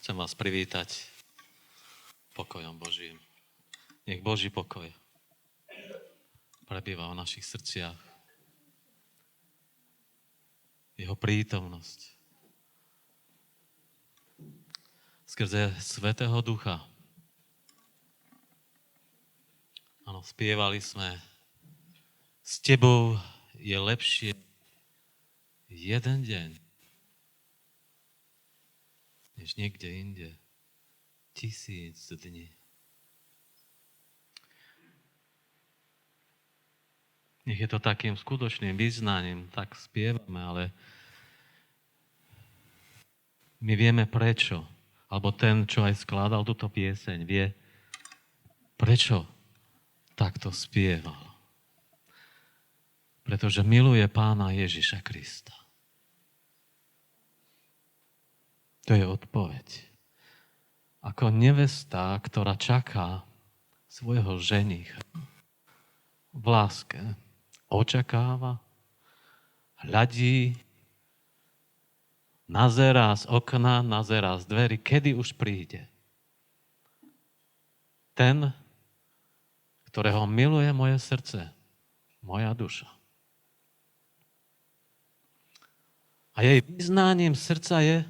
Chcem vás privítať pokojom Božím. Nech Boží pokoj prebýva v našich srdciach. Jeho prítomnosť. Skrze Svätého Ducha. Áno, spievali sme. S tebou je lepšie jeden deň, než niekde inde 1000 dní. Nech je to takým skutočným vyznaním, tak spievame, ale my vieme prečo. Alebo ten, čo aj skladal túto pieseň, vie, prečo takto spieval. Pretože miluje Pána Ježiša Krista. To je odpoveď. Ako nevesta, ktorá čaká svojho ženicha v láske, očakáva, hľadí, nazerá z okna, nazerá z dverí, kedy už príde. Ten, ktorého miluje moje srdce, moja duša. A jej vyznáním srdca je,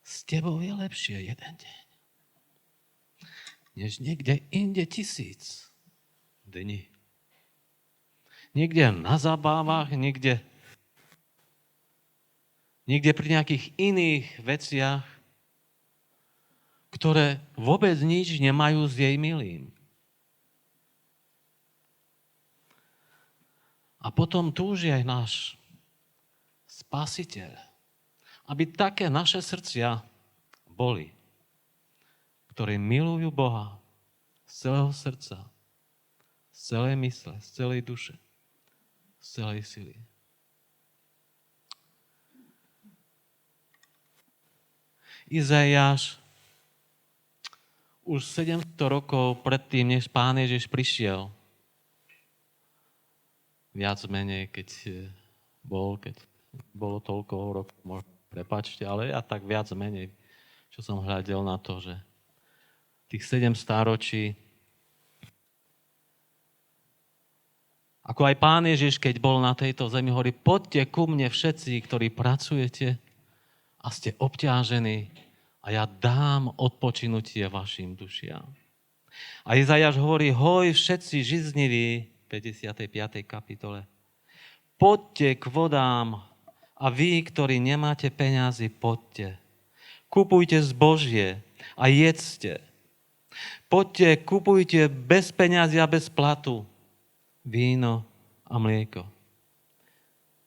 s tebou je lepšie jeden deň, než niekde inde 1000 dní. Niekde na zabávach, niekde pri nejakých iných veciach, ktoré vôbec nič nemajú s jej milým. A potom túži aj náš Spasiteľ, aby také naše srdcia boli, ktorí milujú Boha z celého srdca, z celej mysle, z celej duše, z celej sily. Izaiáš už 700 rokov predtým, než Pán Ježiš prišiel, viac menej, keď bolo toľko rokov, prepáčte, ale ja tak viac menej, čo som hľadel na to, že tých 7 stáročí, ako aj Pán Ježiš, keď bol na tejto zemi, hovorí, poďte ku mne všetci, ktorí pracujete a ste obťažení a ja dám odpočinutie vašim dušiam. A Izaiáš hovorí, hoj všetci žizniví, v 55. kapitole, poďte k vodám a vy, ktorí nemáte peňazí, poďte. Kupujte zbožie a jedzte. Poďte, kupujte bez peňazí a bez platu víno a mlieko.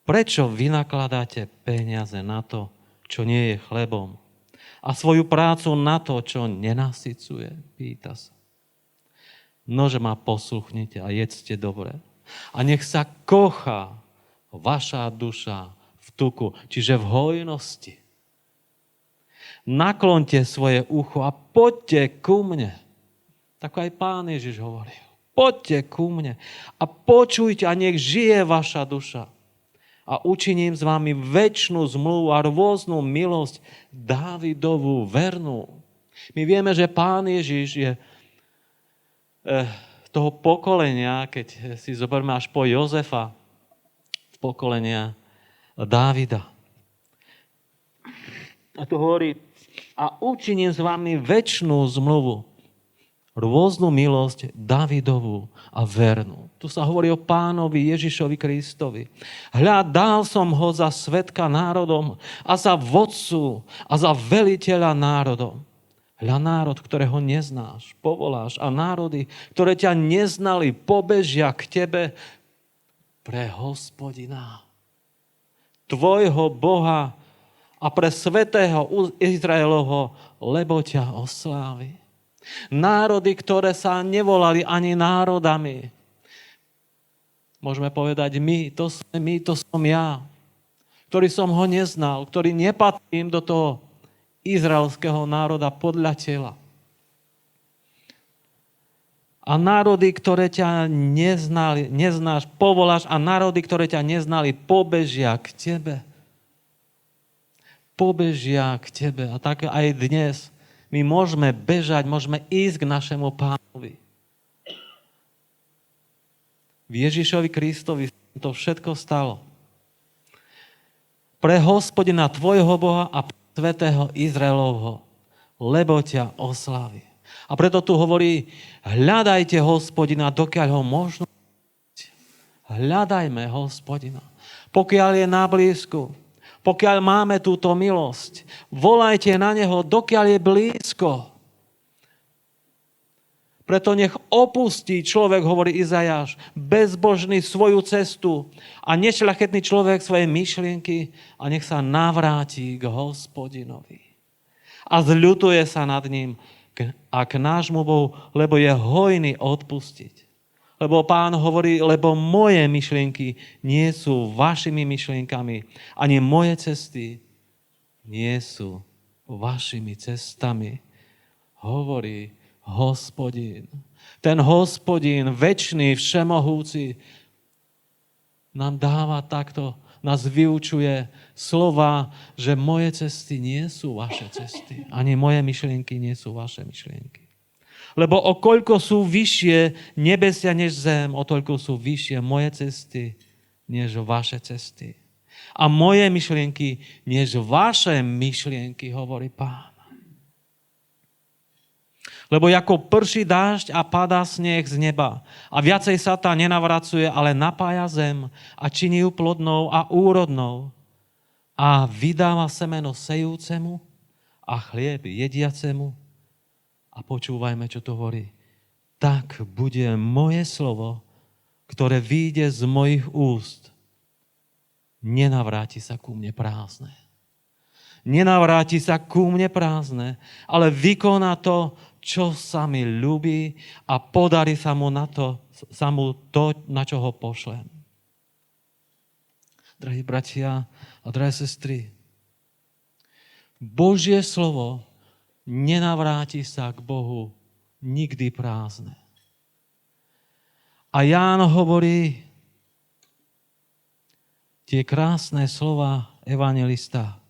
Prečo vynakladáte peniaze na to, čo nie je chlebom a svoju prácu na to, čo nenasycuje? Pýta sa. Nože ma posluchnite a jedzte dobre. A nech sa kochá vaša duša v tuku, čiže v hojnosti. Naklonte svoje ucho a poďte ku mne. Tak aj Pán Ježiš hovoril. Poďte ku mne a počujte a nech žije vaša duša. A učiním s vami večnú zmluvu a rôznu milosť Dávidovú vernú. My vieme, že Pán Ježiš je toho pokolenia, keď si zoberme až po Jozefa, z pokolenia Dávida. A tu hovorí, a učiním s vami večnú zmluvu, rôznu milosť Dávidovú a vernú. Tu sa hovorí o Pánovi Ježišovi Kristovi. Hľa, dal som ho za svedka národom a za vodcu a za veliteľa národom. Hľa, národ, ktorého neznáš, povoláš a národy, ktoré ťa neznali, pobežia k tebe pre Hospodina, tvojho Boha a pre svätého Izraelovho, lebo ťa oslávi. Národy, ktoré sa nevolali ani národami. Môžeme povedať, to som ja, ktorý som ho neznal, ktorý nepatrím do toho izraelského národa podľa tela. A národy, ktoré ťa neznáš, povoláš a národy, ktoré ťa neznali, pobežia k tebe. Pobežia k tebe. A tak aj dnes My môžeme bežať, môžeme ísť k našemu Pánovi. V Ježišovi Kristovi to všetko stalo. Pre Hospodina tvojho Boha a svätého Izraelovho, lebo ťa oslávi. A preto tu hovorí, hľadajte Hospodina, dokiaľ ho možno. Hľadajme Hospodina. Pokiaľ je na blízku, pokiaľ máme túto milosť, volajte na neho, dokiaľ je blízko. Preto nech opustí človek, hovorí Izajáš, bezbožný svoju cestu a nešľachetný človek svoje myšlienky a nech sa navráti k Hospodinovi. A zľutuje sa nad ním a k nášmu Bohu, lebo je hojný odpustiť. Lebo Pán hovorí, lebo moje myšlienky nie sú vašimi myšlienkami, ani moje cesty nie sú vašimi cestami. Hovorí Hospodin. Ten Hospodin, večný, všemohúci, nám dáva takto, nás vyučuje slova, že moje cesty nie sú vaše cesty. Ani moje myšlienky nie sú vaše myšlienky. Lebo o koľko sú vyššie nebesia než zem, o toľko sú vyššie moje cesty než vaše cesty. A moje myšlienky než vaše myšlienky, hovorí Pán. Lebo ako prší dážď a padá sneh z neba a viacej sa tá nenavracuje, ale napája zem a činí ju plodnou a úrodnou a vydáva semeno sejúcemu a chlieb jediacemu. A počúvajme, čo to hovorí. Tak bude moje slovo, ktoré vyjde z mojich úst. Nenavráti sa ku mne prázdne. Nenavráti sa ku mne prázdne, ale vykoná to, čo sa mi ľúbi a podarí sa mu to, na čo ho pošlem. Drahí bratia a drahé sestry, Božie slovo nenavráti sa k Bohu nikdy prázdne. A Ján hovorí tie krásne slova evanjelista.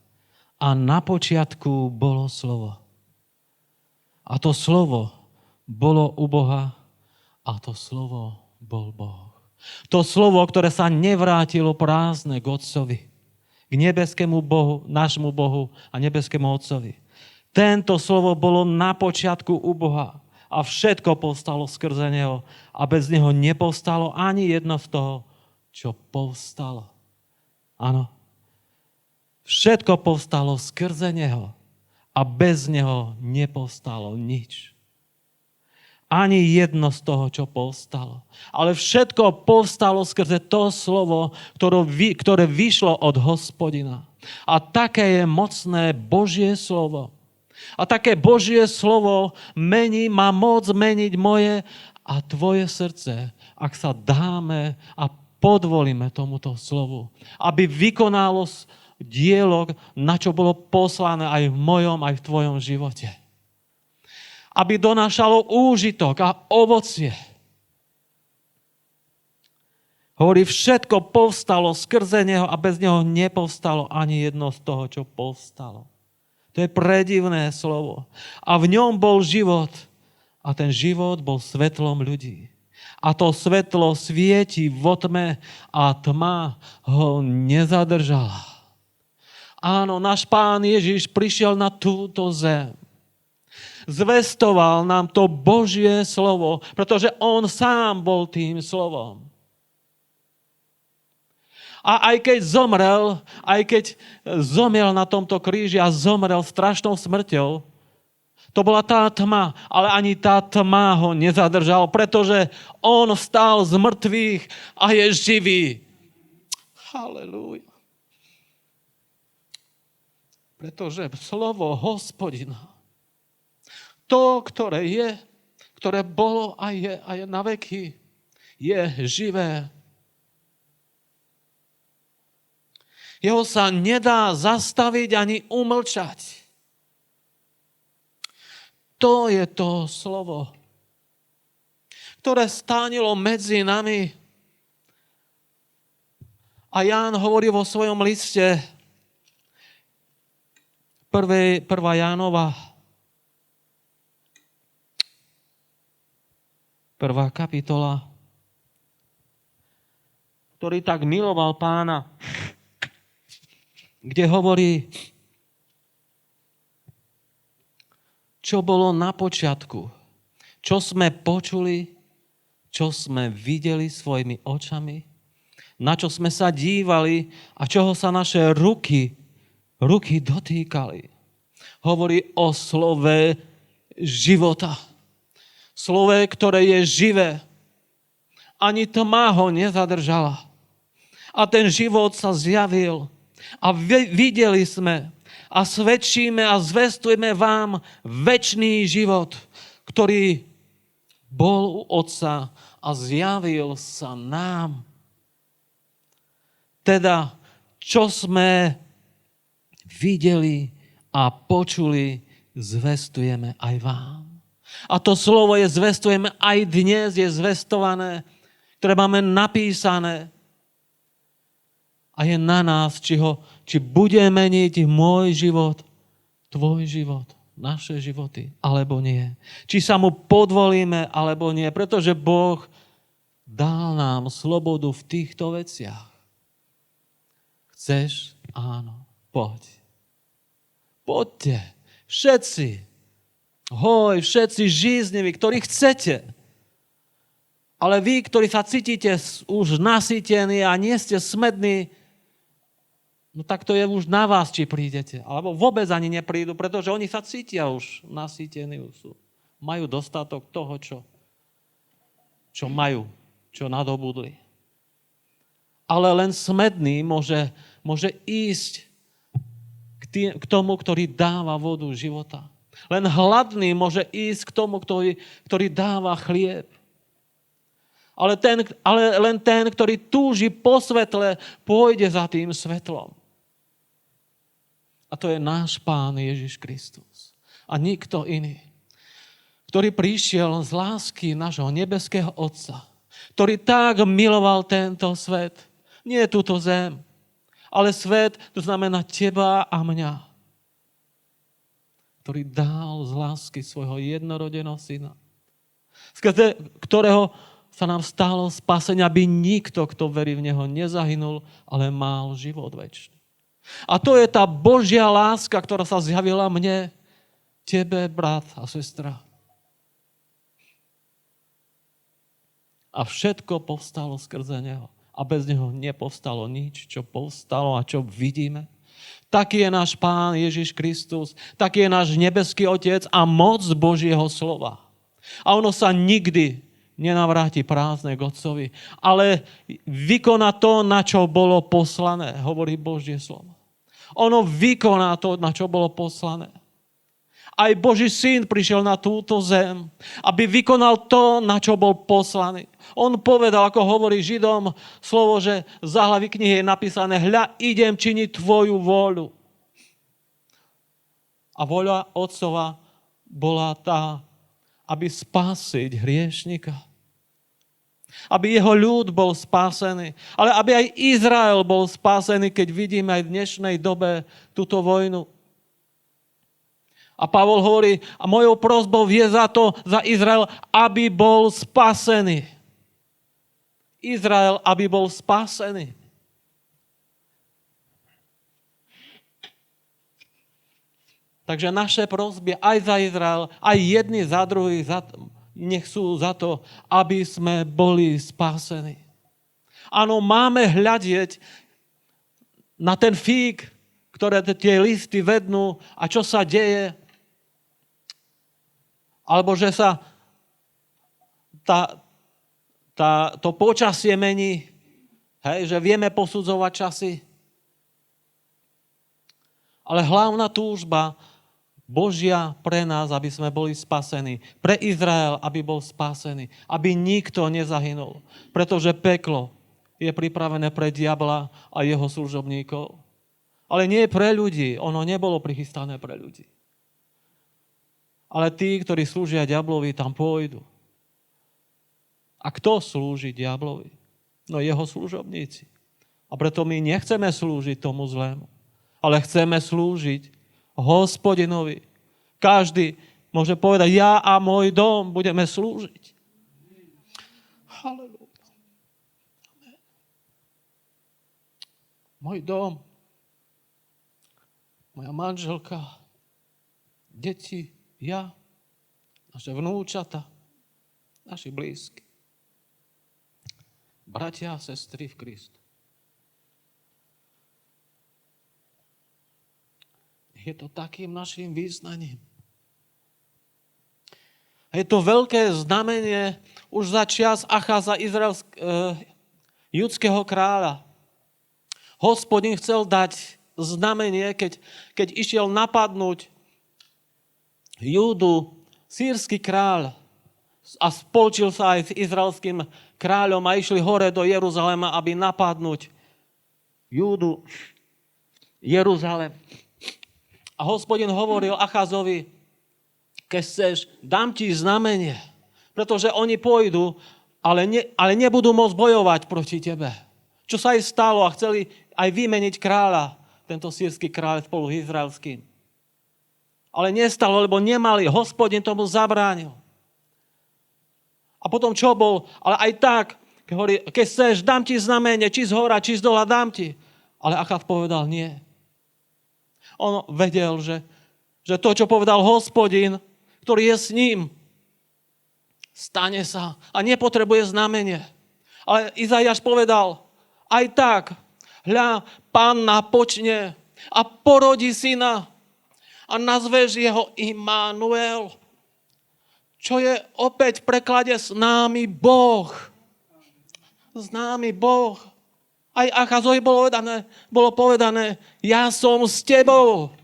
A na počiatku bolo slovo. A to slovo bolo u Boha a to slovo bol Boh. To slovo, ktoré sa nevrátilo prázdne k Otcovi, k nebeskému Bohu, nášmu Bohu a nebeskému Otcovi. Tento slovo bolo na počiatku u Boha a všetko povstalo skrze neho a bez neho nepovstalo ani jedno z toho, čo povstalo. Áno. Všetko povstalo skrze neho a bez neho nepovstalo nič. Ani jedno z toho, čo povstalo. Ale všetko povstalo skrze to slovo, ktoré vyšlo od Hospodina. A také je mocné Božie slovo. A také Božie slovo má moc meniť moje a tvoje srdce, ak sa dáme a podvolíme tomuto slovu. Aby vykonalo dielo, na čo bolo poslané aj v mojom, aj v tvojom živote. Aby donášalo úžitok a ovocie. Hovorí, všetko povstalo skrze neho a bez neho nepovstalo ani jedno z toho, čo povstalo. To je predivné slovo. A v ňom bol život. A ten život bol svetlom ľudí. A to svetlo svieti vo tme a tma ho nezadržala. Áno, náš Pán Ježiš prišiel na túto zem. Zvestoval nám to Božie slovo, pretože on sám bol tým slovom. A aj keď zomrel na tomto kríži a zomrel strašnou smrťou, to bola tá tma, ale ani tá tma ho nezadržala, pretože on vstal z mŕtvych a je živý. Halelúja. Pretože slovo Hospodina, to, ktoré je, ktoré bolo a je na veky, je živé. Jeho sa nedá zastaviť ani umlčať. To je to slovo, ktoré stánilo medzi nami. A Ján hovorí vo svojom liste, 1. Jánova, 1. kapitola, ktorý tak miloval Pána, kde hovorí, čo bolo na počiatku, čo sme počuli, čo sme videli svojimi očami, na čo sme sa dívali a čoho sa naše ruky dotýkali. Hovorí o slove života. Slove, ktoré je živé. Ani tma ho nezadržala. A ten život sa zjavil. A videli sme a svedčíme a zvestujeme vám večný život, ktorý bol u Otca a zjavil sa nám. Teda, čo sme videli a počuli, zvestujeme aj vám. A to slovo je zvestujeme aj dnes, je zvestované, ktoré máme napísané. A je na nás, či bude meniť môj život, tvoj život, naše životy, alebo nie. Či sa mu podvolíme, alebo nie. Pretože Boh dal nám slobodu v týchto veciach. Chceš? Áno. Poď. Poďte. Všetci. Všetci žízniví, ktorí chcete. Ale vy, ktorí sa cítite už nasýtení a nie ste smední, no tak to je už na vás, či prídete. Alebo vôbec ani neprídu, pretože oni sa cítia už nasýtení. Majú dostatok toho, čo majú, čo nadobudli. Ale len smedný môže ísť k tomu, ktorý dáva vodu života. Len hladný môže ísť k tomu, ktorý dáva chlieb. Ale len ten, ktorý túži po svetle, pôjde za tým svetlom. A to je náš Pán Ježiš Kristus. A nikto iný. Ktorý prišiel z lásky nášho nebeského Otca. Ktorý tak miloval tento svet. Nie túto zem. Ale svet, to znamená teba a mňa. Ktorý dal z lásky svojho jednorodeného syna. Skrze ktorého sa nám stalo spasenie, aby nikto, kto verí v neho, nezahynul, ale mal život večný. A to je tá Božia láska, ktorá sa zjavila mne, tebe, brat a sestra. A všetko povstalo skrze neho. A bez neho nepovstalo nič, čo povstalo a čo vidíme. Taký je náš Pán Ježiš Kristus, taký je náš nebeský Otec a moc Božieho slova. A ono sa nikdy nenavráti prázdne k Otcovi, ale vykoná to, na čo bolo poslané, hovorí Božie slovo. Ono vykoná to, na čo bolo poslané. Aj Boží syn prišiel na túto zem, aby vykonal to, na čo bol poslaný. On povedal, ako hovorí Židom, slovo, že za hlavy knihy je napísané, hľa, idem činiť tvoju vôľu. A vôľa Otcova bola tá, aby spásiť hriešnika. Aby jeho ľud bol spásený. Ale aby aj Izrael bol spásený, keď vidíme aj v dnešnej dobe túto vojnu. A Pavol hovorí, a mojou prosbou je za Izrael, aby bol spasený. Izrael, aby bol spasený. Takže naše prosby aj za Izrael, aj jedni za druhých, nech sú za to, aby sme boli spásení. Áno, máme hľadieť na ten fík, ktoré tie listy vednú a čo sa deje. Alebo že sa to počasie mení, hej, že vieme posudzovať časy. Ale hlavná túžba Božia pre nás, aby sme boli spasení. Pre Izrael, aby bol spasený. Aby nikto nezahynul. Pretože peklo je pripravené pre diabla a jeho služobníkov. Ale nie pre ľudí. Ono nebolo prichystané pre ľudí. Ale tí, ktorí slúžia diablovi, tam pôjdu. A kto slúži diablovi? No jeho služobníci. A preto my nechceme slúžiť tomu zlému. Ale chceme slúžiť Hospodinovi. Každý môže povedať, ja a môj dom budeme slúžiť. môj dom, moja manželka, deti, ja, naše vnúčata, naši blízky. Bratia a sestry v Kristu. Je to takým našim význaním. Je to veľké znamenie už za čias Acháza, judského kráľa. Hospodin chcel dať znamenie, keď išiel napadnúť Júdu, sýrsky kráľ, a spolčil sa aj s izraelským kráľom a išli hore do Jeruzalema, aby napadnúť Júdu, Jeruzalem. A Hospodin hovoril Acházovi, keď chceš, dám ti znamenie, pretože oni pôjdu, ale nebudú môcť bojovať proti tebe. Čo sa aj stalo a chceli aj vymeniť kráľa, tento sýrsky kráľ spolu s izraelským. Ale nestalo, lebo nemali, Hospodin tomu zabránil. A potom čo bol? Ale aj tak, keď chceš, dám ti znamenie, či z hora, či z dola, dám ti. Ale Acház povedal nie. On vedel, že to, čo povedal Hospodin, ktorý je s ním, stane sa a nepotrebuje znamenie. Ale Izaiáš povedal, aj tak, hľa, Panna počne a porodí syna a nazveš jeho Immanuel, čo je opäť v preklade s námi Boh. S námi Boh. Aj Acházovi bolo povedané, ja som s tebou.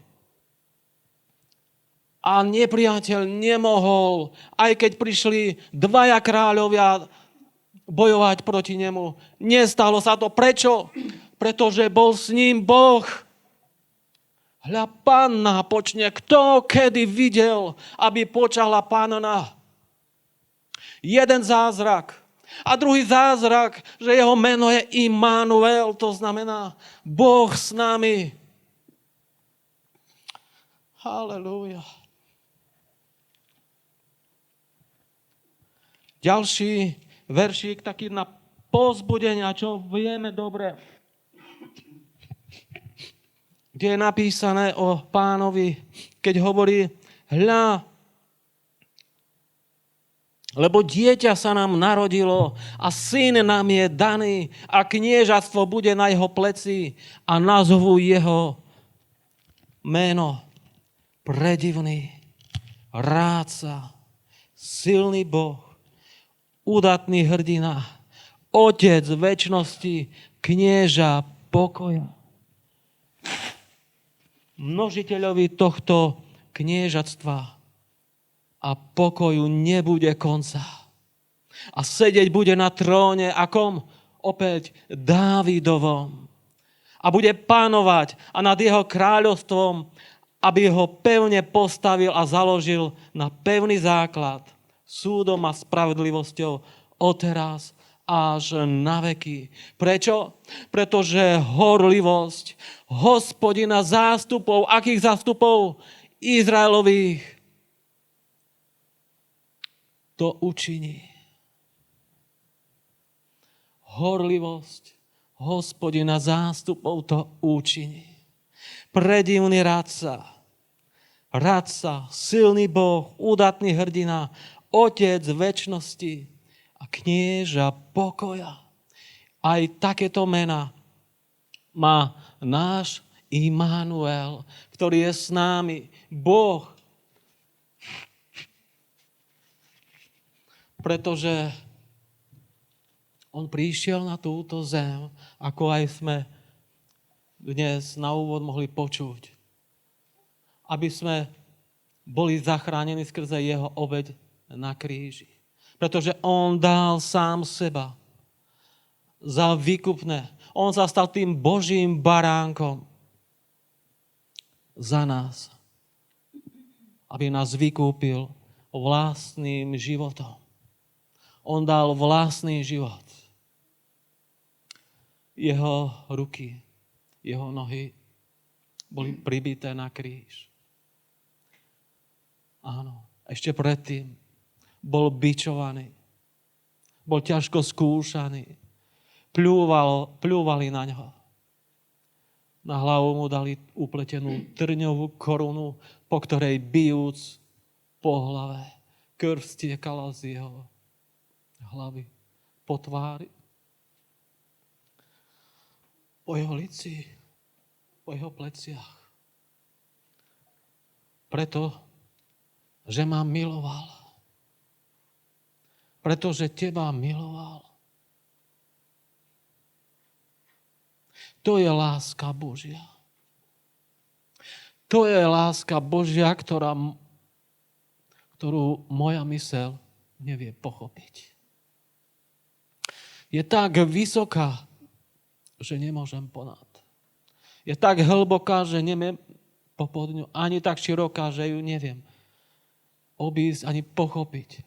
A nepriateľ nemohol, aj keď prišli dvaja kráľovia bojovať proti nemu. Nestalo sa to. Prečo? Pretože bol s ním Boh. Hľa, Panna počne. Kto kedy videl, aby počala Panna? Jeden zázrak. A druhý zázrak, že jeho meno je Immanuel, to znamená Boh s nami. Halelúja. Ďalší veršík taký na povzbudenia, čo vieme dobre. Kde je napísané o Pánovi, keď hovorí, hľa, lebo dieťa sa nám narodilo a syn nám je daný a kniežatstvo bude na jeho pleci a nazvú jeho meno predivný, rádca, silný Boh, údatný hrdina, otec večnosti, knieža pokoja. Množiteľovi tohto kniežatstva a pokoju nebude konca. A sedieť bude na tróne akom? Opäť Dávidovom. A bude pánovať a nad jeho kráľovstvom, aby ho pevne postavil a založil na pevný základ súdom a spravodlivosťou odteraz až na veky. Prečo? Pretože horlivosť Hospodina zástupov, akých zástupov? Izraelových, to učiní. Horlivosť Hospodina zástupov to učiní. Predivný radca, silný Boh, údatný hrdina, otec večnosti a knieža pokoja. Aj takéto mená má náš Immanuel, ktorý je s nami, Boh. Pretože on prišiel na túto zem, ako aj sme dnes na úvod mohli počuť. Aby sme boli zachránení skrze jeho obeť na kríži. Pretože on dal sám seba za výkupné. On sa stal tým Božím baránkom za nás. Aby nás vykúpil vlastným životom. On dal vlastný život. Jeho ruky, jeho nohy boli pribité na kríž. Áno, ešte predtým bol bičovaný, bol ťažko skúšaný, pľúvali na ňo. Na hlavu mu dali upletenú trňovú korunu, po ktorej bijúc po hlave, krv stiekala z jeho hlavy, po tvári, po jeho lici, po jeho pleciach. Preto, že ma miloval. Pretože teba miloval. To je láska Božia. To je láska Božia, ktorú moja myseľ nevie pochopiť. Je tak vysoká, že nemôžem ponad. Je tak hlboká, že neviem popod ňu, ani tak široká, že ju neviem obísť, ani pochopiť.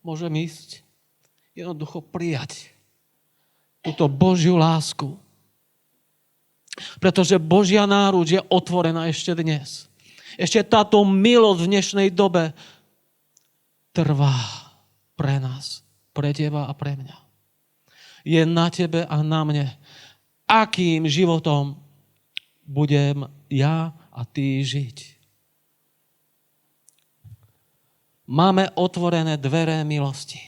Môžem ísť, jednoducho prijať túto Božiu lásku. Pretože Božia náruč je otvorená ešte dnes. Ešte táto milosť v dnešnej dobe trvá pre nás, pre teba a pre mňa. Je na tebe a na mne, akým životom budem ja a ty žiť. Máme otvorené dvere milosti.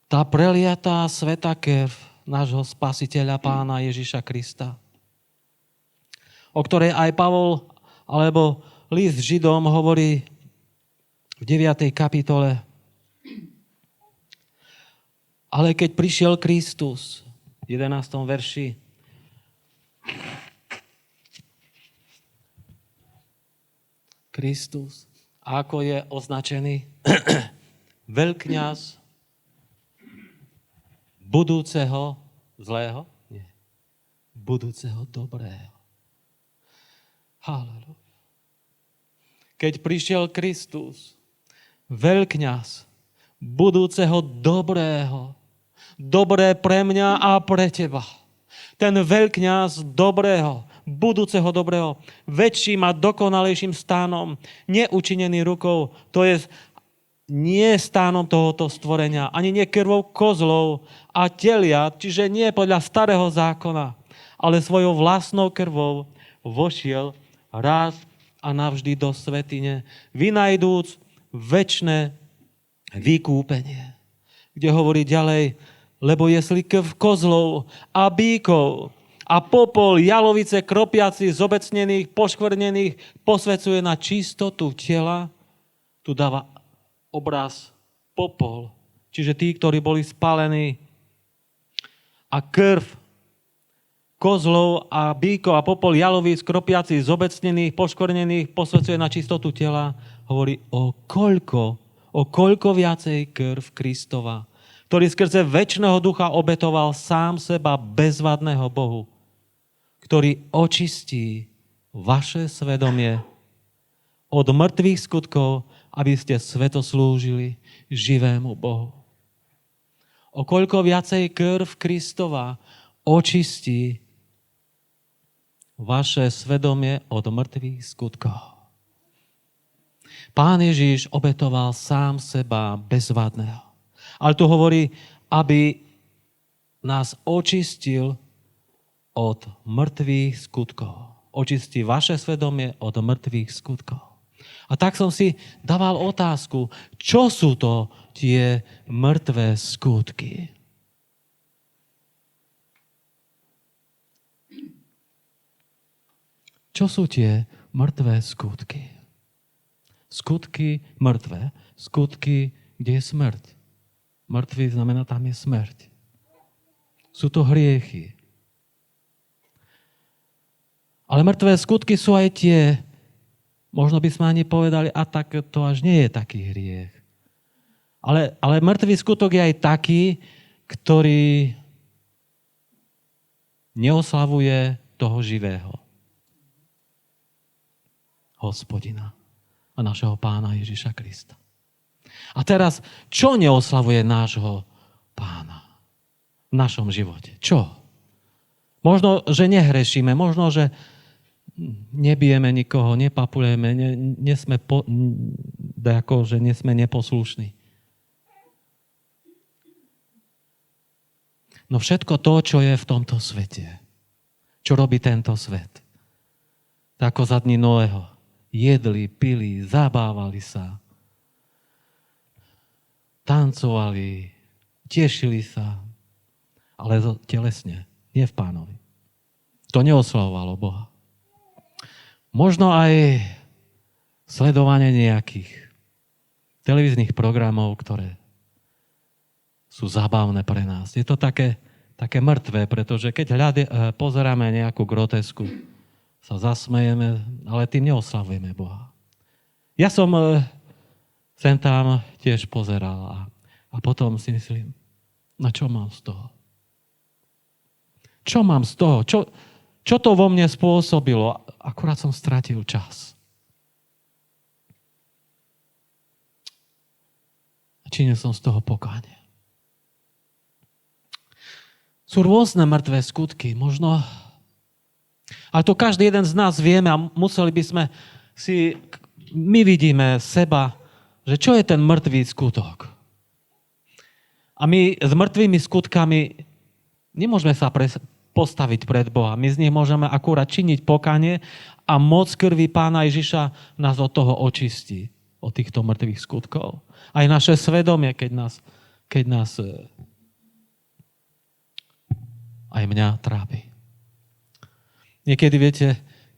Tá preliatá svätá krv nášho Spasiteľa Pána Ježiša Krista, o ktorej aj Pavol alebo list Židom hovorí v 9. kapitole. Ale keď prišiel Kristus, v 11. verši, Kristus, ako je označený veľkňaz budúceho zlého? Nie. Budúceho dobrého. Halleluja. Keď prišiel Kristus, veľkňaz budúceho dobrého, dobré pre mňa a pre teba. Ten veľkňaz dobrého, budúceho dobrého, väčším a dokonalejším stánom, neučinený rukou, to je nie stánom tohoto stvorenia, ani nie krvou kozlov a teliat, čiže nie podľa starého zákona, ale svojou vlastnou krvou vošiel raz a navždy do svätyne, vynajdúc večné vykúpenie. Kde hovorí ďalej, lebo jestli krv kozlov a bíkov a popol jalovice kropiaci zobecnených, poškvrnených posvecuje na čistotu tela, tu dáva obraz popol, čiže tí, ktorí boli spálení, a krv kozlov a bíkov a popol jalovíc kropiaci zobecnených, poškvrnených posvecuje na čistotu tela, hovorí o koľko viacej krv Kristova, ktorý skrze večného ducha obetoval sám seba bezvadného Bohu, ktorý očistí vaše svedomie od mŕtvych skutkov, aby ste sveto slúžili živému Bohu. O koľko viacej krv Kristova očistí vaše svedomie od mŕtvych skutkov. Pán Ježiš obetoval sám seba bezvadného. Ale tu hovorí, aby nás očistil od mŕtvych skutkov. Očistí vaše svedomie od mŕtvych skutkov. A tak som si dával otázku, čo sú to tie mŕtvé skutky? Čo sú tie mŕtvé skutky? Skutky mŕtve. Skutky, kde je smrť. Mŕtvy znamená, tam je smrť. Sú to hriechy. Ale mŕtvé skutky sú aj tie, možno by sme ani povedali, a tak to až nie je taký hriech. Ale mŕtvý skutok je aj taký, ktorý neoslavuje toho živého. Hospodina a našeho Pána Ježiša Krista. A teraz, čo neoslavuje nášho Pána v našom živote? Čo? Možno, že nehrešíme, možno, že nebijeme nikoho, nepapulujeme, nie sme neposlušní. No všetko to, čo je v tomto svete, čo robí tento svet, tak ako za dní Noého, jedli, pili, zabávali sa, tancovali, tešili sa, ale telesne, nie v Pánovi. To neoslavovalo Boha. Možno aj sledovanie nejakých televíznych programov, ktoré sú zábavné pre nás. Je to také mŕtvé, pretože keď pozeráme nejakú grotesku, sa zasmejeme, ale tým neoslavujeme Boha. Ja som sem tam tiež pozeral a potom si myslím, na čo mám z toho? Čo mám z toho? Čo to vo mne spôsobilo? Akurát som stratil čas. A činil som z toho pokánie. Sú rôzne mŕtvé skutky, možno. Ale to každý jeden z nás vieme a museli by sme my vidíme seba, že čo je ten mŕtvý skutok. A my s mŕtvými skutkami nemôžeme sa postaviť pred Boha. My z nich môžeme akurát činiť pokánie a moc krvi Pána Ježiša nás od toho očistí, od týchto mŕtvych skutkov. Aj naše svedomie, keď nás aj mňa trápi. Niekedy, viete,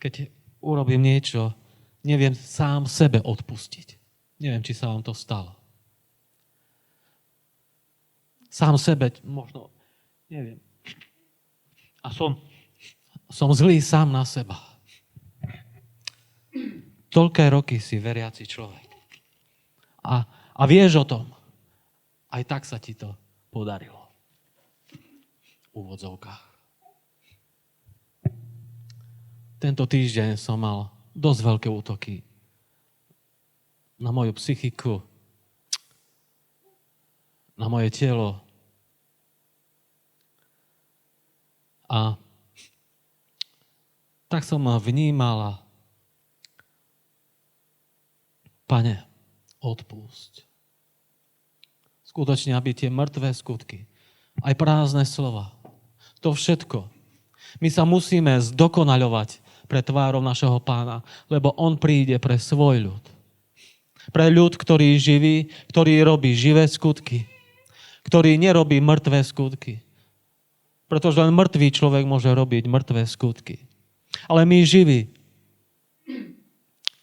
keď urobím niečo, neviem sám sebe odpustiť. Neviem, či sa vám to stalo. Sám sebe, možno, neviem. A som zlý sám na seba. Toľké roky si veriaci človek. A vieš o tom. Aj tak sa ti to podarilo. V úvodzovkách. Tento týždeň som mal dosť veľké útoky na moju psychiku, na moje telo. A tak som vnímal Pane, odpusť. Skutočne, aby tie mŕtvé skutky, aj prázdne slova, to všetko, my sa musíme zdokonaľovať pre tvárou našeho Pána, lebo on príde pre svoj ľud. Pre ľud, ktorý živí, ktorý robí živé skutky, ktorý nerobí mŕtvé skutky. Pretože len mŕtvý človek môže robiť mŕtvé skutky. Ale my živí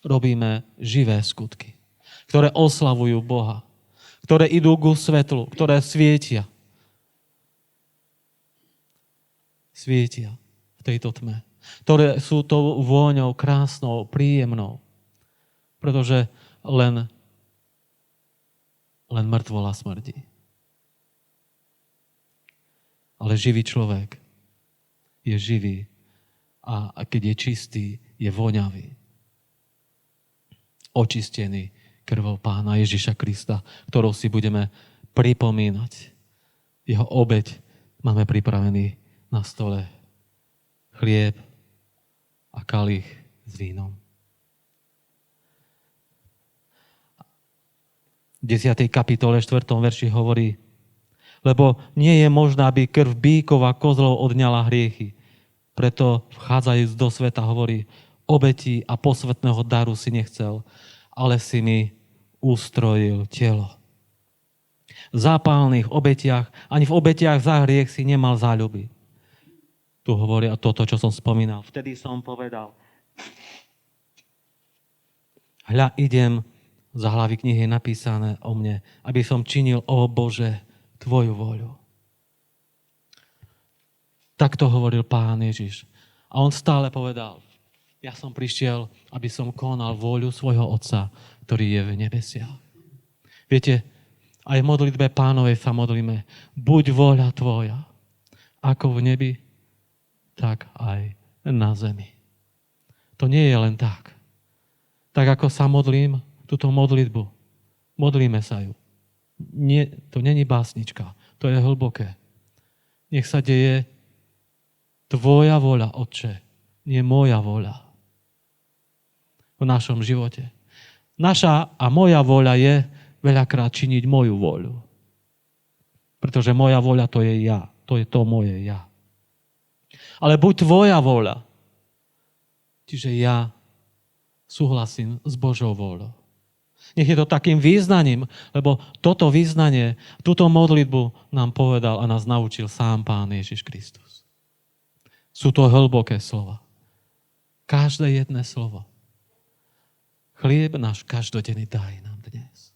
robíme živé skutky, ktoré oslavujú Boha, ktoré idú ku svetlu, ktoré svietia. Svietia v tejto tme. Ktoré sú tou vôňou krásnou, príjemnou. Pretože len mŕtvola smrdí. Ale živý človek je živý a keď je čistý, je voňavý. Očistený krvou Pána Ježiša Krista, ktorou si budeme pripomínať. Jeho obeť máme pripravený na stole. Chlieb a kalich s vínom. V 10. kapitole 4. verši hovorí: lebo nie je možné, aby krv bíkov a kozlov odňala hriechy. Preto vchádzajúc do sveta hovorí: obetí a posvätného daru si nechcel, ale si mi ustrojil telo. V zápalných obetiach, ani v obetiach za hriech si nemal záľuby. Tu hovorí toto, čo som spomínal. Vtedy som povedal: hľa, idem, za hlavy knihy je napísané o mne, aby som činil, ó Bože, Tvoju voľu. Tak to hovoril Pán Ježiš. A on stále povedal: ja som prišiel, aby som konal vôľu svojho Otca, ktorý je v nebesiach. Viete, aj v modlitbe Pánovej sa modlíme: buď vôľa Tvoja, ako v nebi, tak aj na zemi. To nie je len tak. Tak ako sa modlím túto modlitbu, modlíme sa ju. Nie, to není básnička, to je hlboké. Nech sa deje Tvoja voľa, Otče, nie moja voľa v našom živote. Naša a moja voľa je veľakrát činiť moju voľu. Pretože moja voľa to je ja. To je to moje ja. Ale buď tvoja vôľa. Čiže ja súhlasím s Božou vôľou. Nech je to takým význaním, lebo toto význanie, túto modlitbu nám povedal a nás naučil sám Pán Ježiš Kristus. Sú to hlboké slova. Každé jedné slovo. Chlieb náš každodenný daj nám dnes.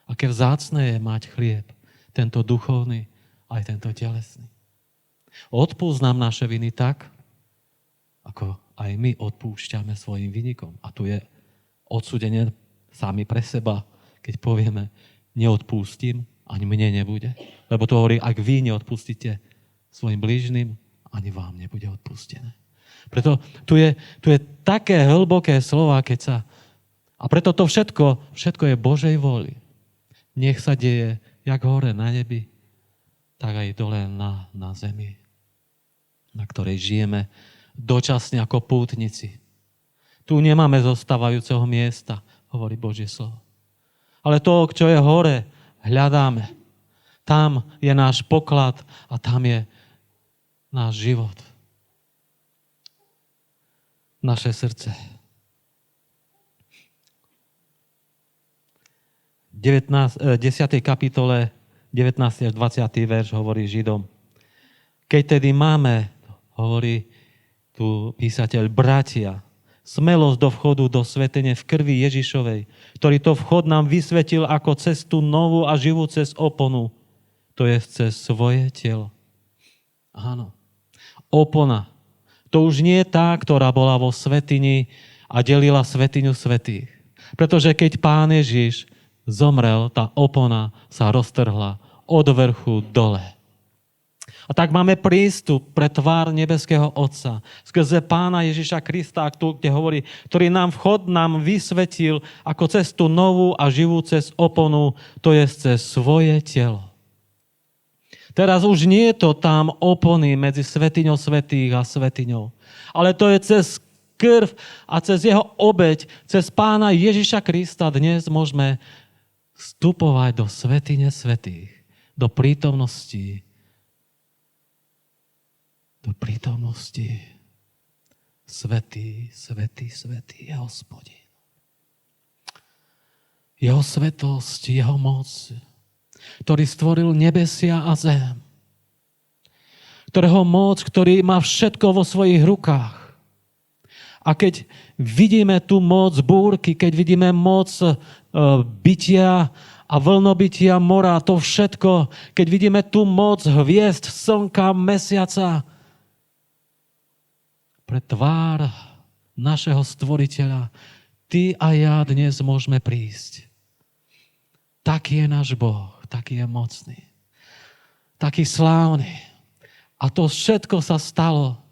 Aké vzácne je mať chlieb, tento duchovný, aj tento telesný. Odpúsť nám naše viny tak, ako aj my odpúšťame svojim vinníkom. A tu je odsúdenie sami pre seba, keď povieme, neodpustím, ani mne nebude. Lebo to hovorí, ak vy neodpustíte svojim blížnym, ani vám nebude odpustené. Preto tu je také hlboké slova, keď sa... A preto to všetko je Božej vôli. Nech sa deje, jak hore na nebi, tak aj dole na zemi, na ktorej žijeme dočasne ako pútnici. Tu nemáme zostávajúceho miesta, hovorí Božie slovo. Ale to, čo je hore, hľadáme. Tam je náš poklad a tam je náš život. Naše srdce. 10. kapitole 19. až 20. verš hovorí Židom. Keď tedy máme, hovorí tu písateľ, bratia, smelosť do vchodu do svätyne v krvi Ježišovej, ktorý to vchod nám vysvetil ako cestu novú a živú cez oponu, to je cez svoje telo. Áno. Opona. To už nie je tá, ktorá bola vo svätyni a delila svätyňu svätých. Pretože keď Pán Ježiš zomrel, tá opona sa roztrhla od vrchu dole. A tak máme prístup pre tvár nebeského Otca skrze Pána Ježiša Krista, kde hovorí, ktorý nám vchod nám vysvetil ako cestu novú a živú cez oponu, to je cez svoje telo. Teraz už nie je to tam opony medzi svätyňou svätých a svätyňou, ale to je cez krv a cez jeho obeť, cez Pána Ježiša Krista dnes môžeme vstupovať do svätyne svätých, do prítomnosti svätý, svätý, svätý je Hospodin. Jeho svätosť, jeho moc, ktorý stvoril nebesia a zem, ktorého moc, ktorý má všetko vo svojich rukách. A keď vidíme tú moc búrky, keď vidíme moc bytia a vlnobytia mora, to všetko, keď vidíme tú moc hviezd, slnka, mesiaca, pre tvár našeho stvoriteľa, ty a ja dnes môžeme prísť. Taký je náš Boh, taký je mocný, taký slávny. A to všetko sa stalo,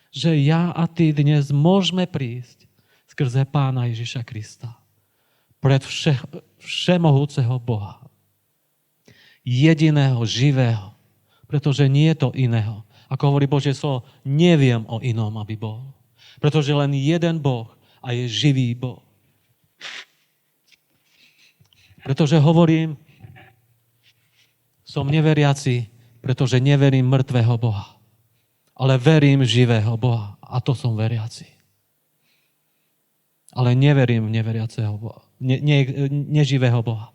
že ja a ty dnes môžeme prísť skrze Pána Ježiša Krista pred všemohúceho Boha. Jediného, živého, pretože nie je to iného. Ako hovorí Božie slovo, neviem o inom, aby bol. Pretože len jeden Boh a je živý Boh. Pretože hovorím, som neveriaci, pretože neverím mŕtvého Boha. Ale verím živého Boha. A to som veriaci. Ale neverím v neveriaceho Boha. Neživého Boha.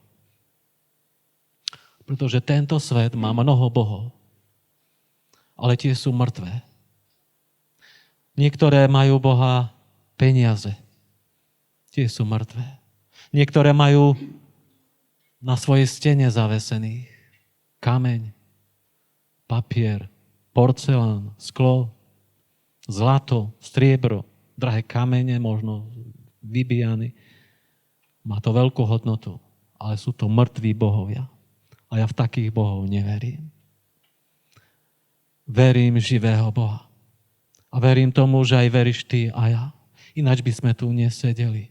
Pretože tento svet má mnoho bohov. Ale tie sú mŕtve. Niektoré majú Boha peniaze. Tie sú mŕtve. Niektoré majú na svojej stene zavesených kameň, papier, porcelán, sklo, zlato, striebro, drahé kamene, možno vybíjany. Má to veľkú hodnotu, ale sú to mŕtví bohovia. A ja v takých bohov neverím. Verím živého Boha. A verím tomu, že aj veríš ty a ja. Ináč by sme tu nesedeli.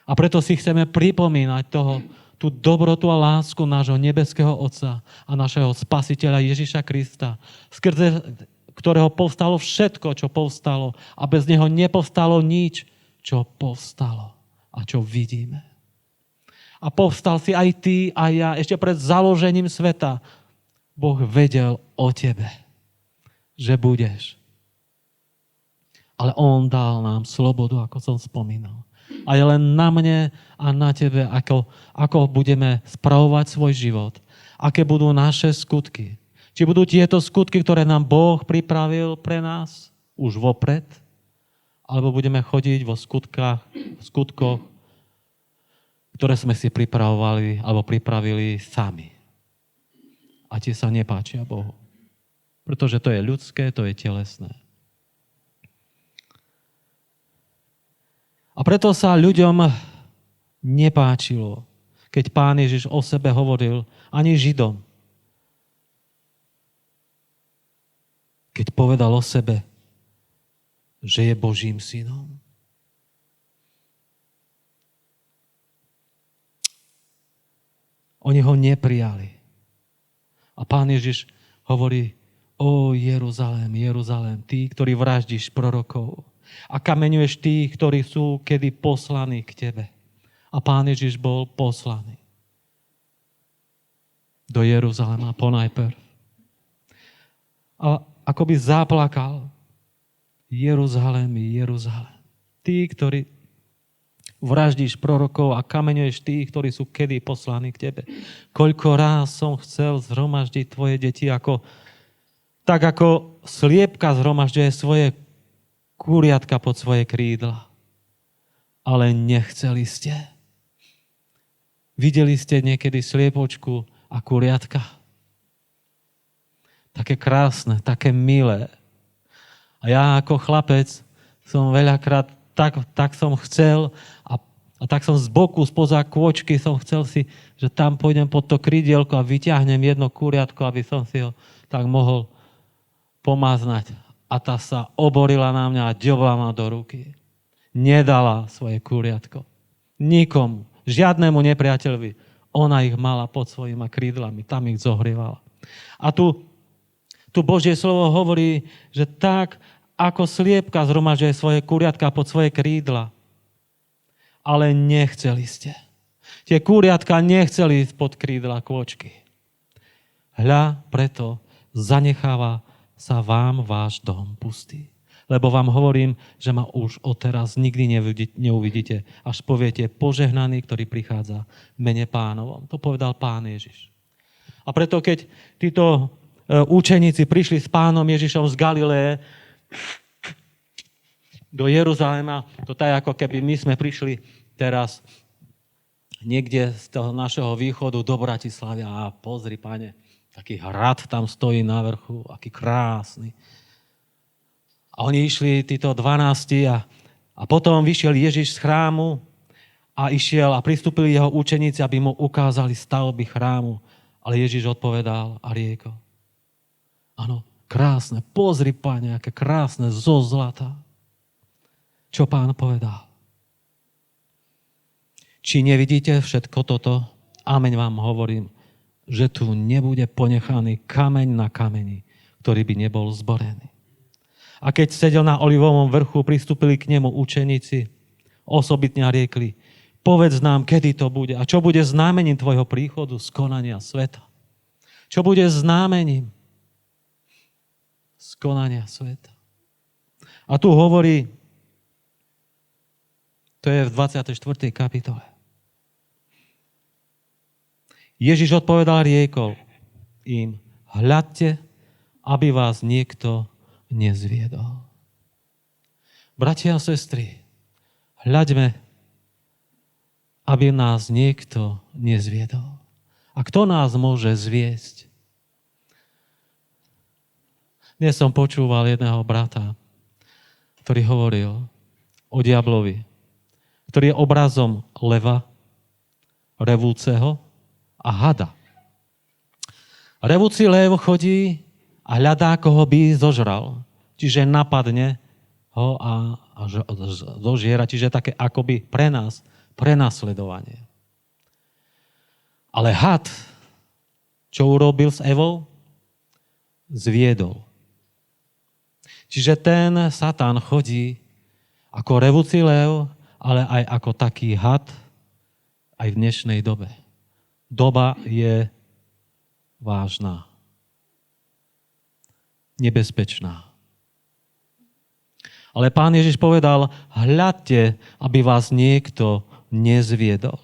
A preto si chceme pripomínať tú dobrotu a lásku nášho nebeského Otca a našeho Spasiteľa Ježiša Krista, skrze ktorého povstalo všetko, čo povstalo a bez neho nepovstalo nič, čo povstalo a čo vidíme. A povstal si aj ty a ja ešte pred založením sveta. Boh vedel o tebe, že budeš. Ale on dal nám slobodu, ako som spomínal. A je len na mne a na tebe, ako budeme spravovať svoj život. Aké budú naše skutky. Či budú tieto skutky, ktoré nám Boh pripravil pre nás už vopred, alebo budeme chodiť vo skutkoch, ktoré sme si pripravovali alebo pripravili sami. A tie sa nepáčia Bohu. Pretože to je ľudské, to je telesné. A preto sa ľuďom nepáčilo, keď Pán Ježiš o sebe hovoril, ani Židom. Keď povedal o sebe, že je Božím synom. Oni ho neprijali. A Pán Ježiš hovorí, o Jeruzalém, Jeruzalém, ty, ktorý vraždíš prorokov a kameňuješ tých, ktorí sú kedy poslaní k tebe. A Pán Ježiš bol poslaný do Jeruzalema ponajprv. A akoby zaplakal, Jeruzalém, Jeruzalém, ty, ktorí vraždíš prorokov a kameňuješ tých, ktorí sú kedy poslaní k tebe. Koľko ráz som chcel zhromaždiť tvoje deti, tak ako sliepka zhromažďuje svoje kuriatka pod svoje krídla. Ale nechceli ste. Videli ste niekedy sliepočku a kuriatka? Také krásne, také milé. A ja ako chlapec som veľakrát tak som chcel a tak som z boku, spoza kôčky som chcel si, že tam pôjdem pod to krídielko a vyťahnem jedno kuriatko, aby som si ho tak mohol pomáznať. A tá sa oborila na mňa a ďobla ma do ruky. Nedala svoje kuriatko. Nikomu, žiadnemu nepriateľovi. Ona ich mala pod svojimi krídlami, tam ich zohrievala. A tu Božie slovo hovorí, že tak, ako sliepka zhromažďuje svoje kuriatka pod svoje krídla. Ale nechceli ste. Tie kuriatka nechceli ísť pod krídla kôčky. Hľa, preto zanecháva sa vám váš dom pustý. Lebo vám hovorím, že ma už odteraz nikdy neuvidíte, až poviete požehnaný, ktorý prichádza v mene Pánovom. To povedal Pán Ježiš. A preto, keď títo učeníci prišli s Pánom Ježišom z Galileje do Jeruzalema, to tak, ako keby my sme prišli teraz niekde z toho našeho východu do Bratislavy a pozri, Pane, taký hrad tam stojí na vrchu, aký krásny. A oni išli, títo 12 a potom vyšiel Ježiš z chrámu a išiel a pristúpili jeho učeníci, aby mu ukázali stavby chrámu. Ale Ježiš odpovedal a riekol, áno, krásne, pozri, Pane, aké krásne zo zlata. Čo Pán povedal? Či nevidíte všetko toto? Ameň vám hovorím, že tu nebude ponechaný kameň na kameni, ktorý by nebol zborený. A keď sedel na Olivovom vrchu, pristúpili k nemu učeníci, osobitne a riekli, povedz nám, kedy to bude a čo bude znamením tvojho príchodu z konania sveta. Čo bude znamením z konania sveta. A tu hovorí, to je v 24. kapitole. Ježiš odpovedal, riekol im, hľadte, aby vás niekto nezviedol. Bratia a sestry, hľaďme, aby nás niekto nezviedol. A kto nás môže zviesť? Dnes som počúval jedného brata, ktorý hovoril o diablovi, ktorý je obrazom leva, revúceho a hada. Revúci lev chodí a hľadá, koho by zožral. Čiže napadne ho a zožiera. Čiže také akoby pre nás prenasledovanie. Ale had, čo urobil s Evou? Zviedol. Čiže ten Satan chodí ako revúci lev, ale aj ako taký had aj v dnešnej dobe. Doba je vážna. nebezpečná. Ale Pán Ježiš povedal, hľadte, aby vás niekto nezviedol.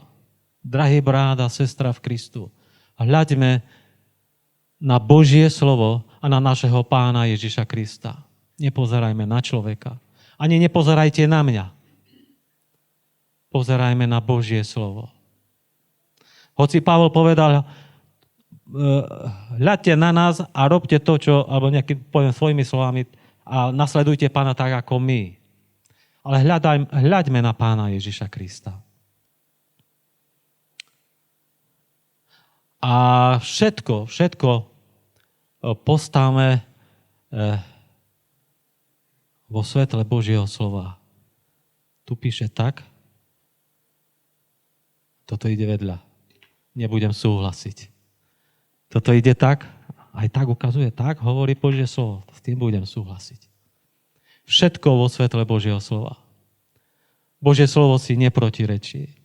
Drahý brat a sestra v Kristu, hľaďme na Božie slovo a na našeho Pána Ježiša Krista. Nepozerajme na človeka. Ani nepozerajte na mňa. Pozerajme na Božie slovo. Hoci Pavol povedal, hľadte na nás a robte to, čo, alebo nejakým, poviem svojimi slovami, a nasledujte Pána tak, ako my. Ale hľaďme na Pána Ježiša Krista. A všetko postavme vo svetle Božieho slova. Tu píše tak, toto ide vedľa. Nebudem súhlasiť. Toto ide tak, aj tak ukazuje, tak hovorí Božie slovo. S tým budem súhlasiť. Všetko vo svetle Božieho slova. Božie slovo si neprotirečí.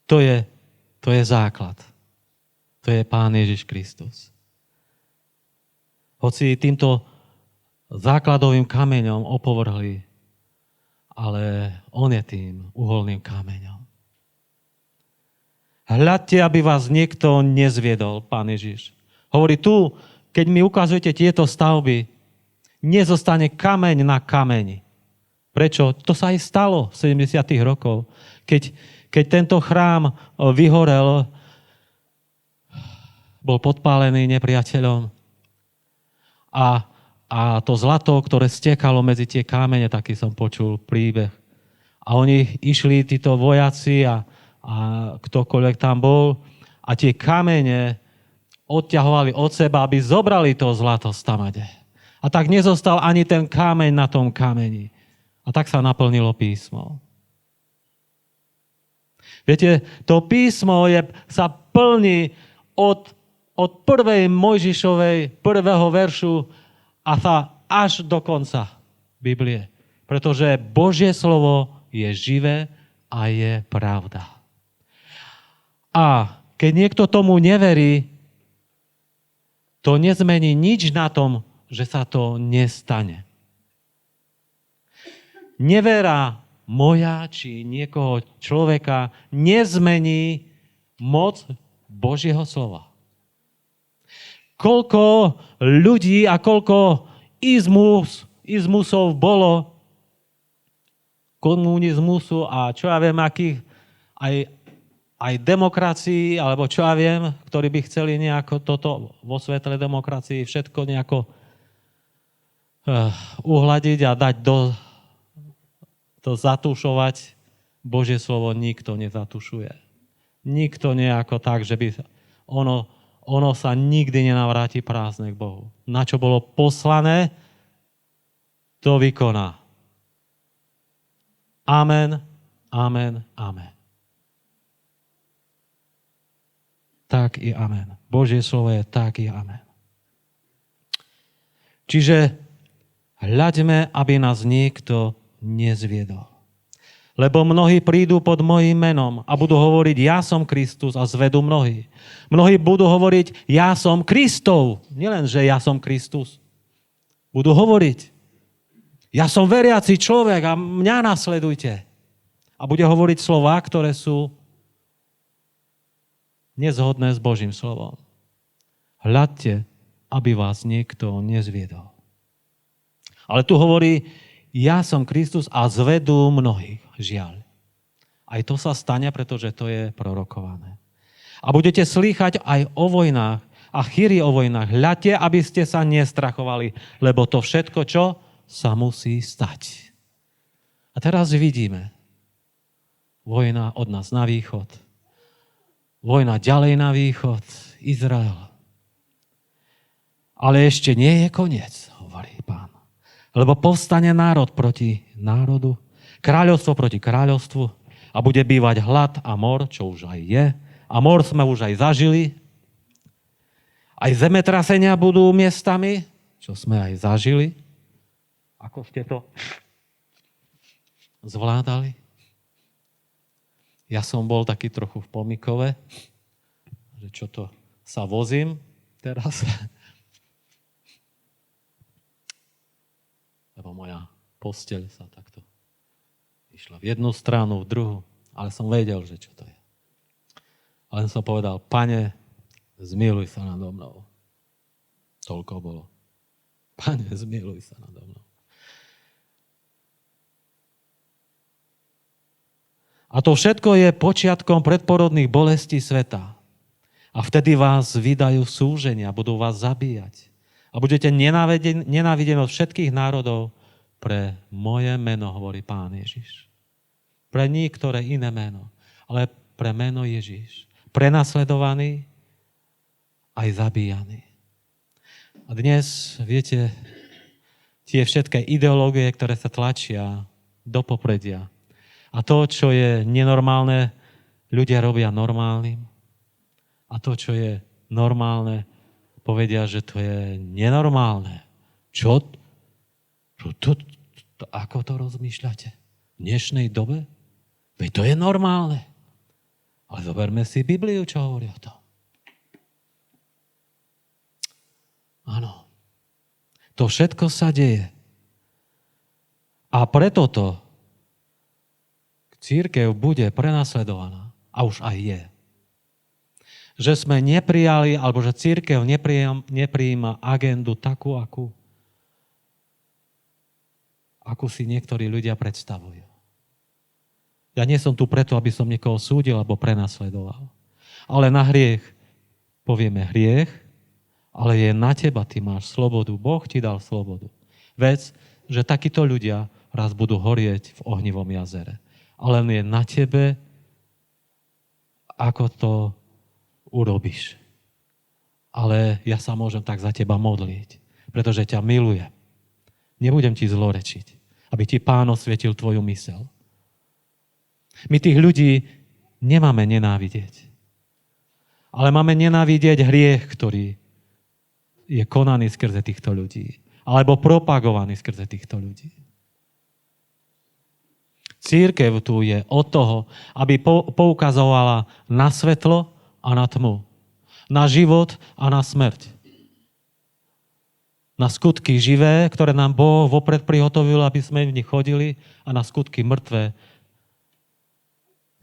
To je základ. To je Pán Ježiš Kristus. Hoci týmto základovým kameňom opovrhli, ale on je tým uholným kameňom. Hľadte, aby vás niekto nezviedol, Pán Ježiš. Hovorí tu, keď mi ukazujete tieto stavby, nezostane kameň na kameni. Prečo? To sa aj stalo v 70. rokov. Keď tento chrám vyhorel, bol podpálený nepriateľom a to zlato, ktoré stekalo medzi tie kámene, taký som počul príbeh. A oni išli, títo vojaci a ktokoľvek tam bol a tie kamene odťahovali od seba, aby zobrali to zlato z tamade. A tak nezostal ani ten kameň na tom kameni. A tak sa naplnilo písmo. Viete, to písmo sa plní od prvej Mojžišovej, prvého veršu a sa až do konca Biblie. Pretože Božie slovo je živé a je pravda. A keď niekto tomu neverí, to nezmení nič na tom, že sa to nestane. Nevera moja či niekoho človeka nezmení moc Božieho slova. Koľko ľudí a koľko izmusov bolo, komunizmusu a čo ja viem, akých aj demokracii, alebo čo ja viem, ktorí by chceli nejako toto vo svetle demokracii všetko nejako uhladiť a dať to zatušovať. Božie slovo nikto nezatušuje. Nikto nejako tak, že by ono sa nikdy nenavráti prázdne k Bohu. Na čo bolo poslané, to vykoná. Amen, amen, amen. Tak i amen. Božie slovo je tak i amen. Čiže hľaďme, aby nás niekto nezviedol. Lebo mnohí prídu pod mojím menom a budú hovoriť, ja som Kristus a zvedú mnohí. Mnohí budú hovoriť, ja som Kristov. Nielen, že ja som Kristus. Budú hovoriť, ja som veriaci človek a mňa nasledujte. A bude hovoriť slová, ktoré sú nezhodné s Božím slovom. Hľadte, aby vás niekto nezviedol. Ale tu hovorí, ja som Kristus a zvedú mnohých. Žiaľ. Aj to sa stane, pretože to je prorokované. A budete slýchať aj o vojnách a chýry o vojnách. Hľadte, aby ste sa nestrachovali, lebo to všetko, čo sa musí stať. A teraz vidíme vojna od nás na východ. Vojna ďalej na východ, Izrael. Ale ešte nie je koniec, hovorí Pán. Lebo povstane národ proti národu, kráľovstvo proti kráľovstvu a bude bývať hlad a mor, čo už aj je. A mor sme už aj zažili. Aj zemetrasenia budú miestami, čo sme aj zažili. Ako ste to zvládali? Ja som bol taký trochu v pomykove, že čo to sa vozím teraz. Lebo moja posteľ sa takto išla v jednu stranu, v druhú, ale som vedel, že čo to je. Ale som povedal, Pane, zmiluj sa nado mnou. Toľko bolo. Pane, zmiluj sa nado mnou. A to všetko je počiatkom predporodných bolestí sveta. A vtedy vás vydajú súženia, budú vás zabíjať. A budete nenávidení od všetkých národov pre moje meno, hovorí Pán Ježiš. Pre niektoré iné meno, ale pre meno Ježiš. Prenasledovaný, aj zabíjaný. A dnes, viete, tie všetké ideológie, ktoré sa tlačia do popredia. A to, čo je nenormálne, ľudia robia normálnym. A to, čo je normálne, povedia, že to je nenormálne. Čo? Ako to rozmýšľate? V dnešnej dobe? Veď to je normálne. Ale zoberme si Bibliu, čo hovorí o tom. Áno. To všetko sa deje. A preto to cirkev bude prenasledovaná. A už aj je. Že sme neprijali, alebo že cirkev neprijíma agendu takú, akú si niektorí ľudia predstavujú. Ja nie som tu preto, aby som niekoho súdil alebo prenasledoval. Ale na hriech povieme hriech, ale je na teba, ty máš slobodu. Boh ti dal slobodu. Vec, že takíto ľudia raz budú horieť v ohnivom jazere. Ale je na tebe, ako to urobíš. Ale ja sa môžem tak za teba modliť, pretože ťa milujem. Nebudem ti zlorečiť, aby ti Pán osvietil tvoju mysel. My tých ľudí nemáme nenávidieť. Ale máme nenávidieť hriech, ktorý je konaný skrze týchto ľudí. Alebo propagovaný skrze týchto ľudí. Cirkev tu je od toho, aby poukazovala na svetlo a na tmu. Na život a na smrť. Na skutky živé, ktoré nám Boh vopred prihotovil, aby sme v nich chodili, a na skutky mŕtve,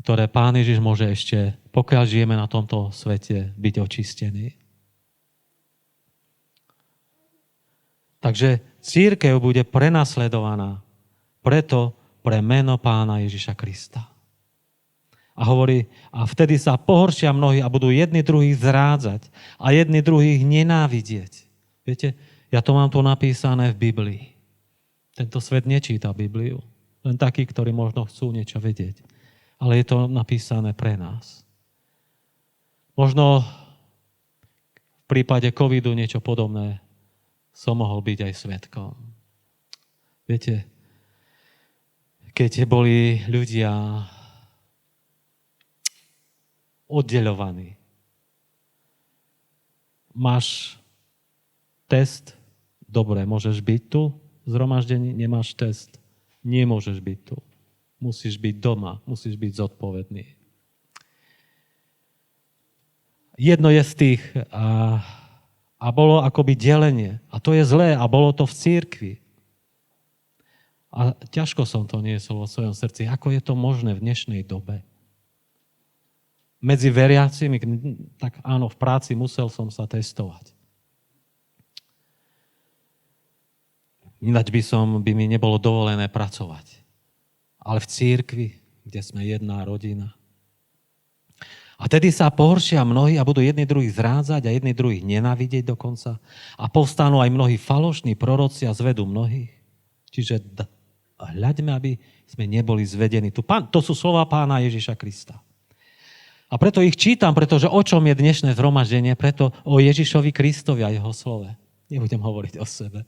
ktoré Pán Ježiš môže ešte, pokiaľ žijeme na tomto svete, byť očistený. Takže cirkev bude prenasledovaná preto pre meno Pána Ježiša Krista. A hovorí, a vtedy sa pohoršia mnohí a budú jedni druhých zrádzať a jedni druhých nenávidieť. Viete, ja to mám tu napísané v Biblii. Tento svet nečíta Bibliu. Len takí, ktorí možno chcú niečo vedieť. Ale je to napísané pre nás. Možno v prípade covidu niečo podobné som mohol byť aj svedkom. Viete, keď boli ľudia oddeľovaní. Máš test? Dobre, môžeš byť tu v zhromaždení, nemáš test. Nemôžeš byť tu. Musíš byť doma, musíš byť zodpovedný. Jedno je z tých a bolo akoby delenie. A to je zlé a bolo to v cirkvi. A ťažko som to niesol vo svojom srdci. Ako je to možné v dnešnej dobe? Medzi veriacimi, tak áno, v práci musel som sa testovať. Ináč by mi nebolo dovolené pracovať. Ale v cirkvi, kde sme jedna rodina. A tedy sa pohoršia mnohí a budú jedni druhých zrádzať a jedni druhých nenávidieť dokonca. A povstanú aj mnohí falošní proroci a zvedú mnohých. Čiže hľaďme, aby sme neboli zvedení. To sú slova Pána Ježiša Krista. A preto ich čítam, pretože o čom je dnešné zhromaždenie? Preto o Ježišovi Kristovi a jeho slove. Nebudem hovoriť o sebe.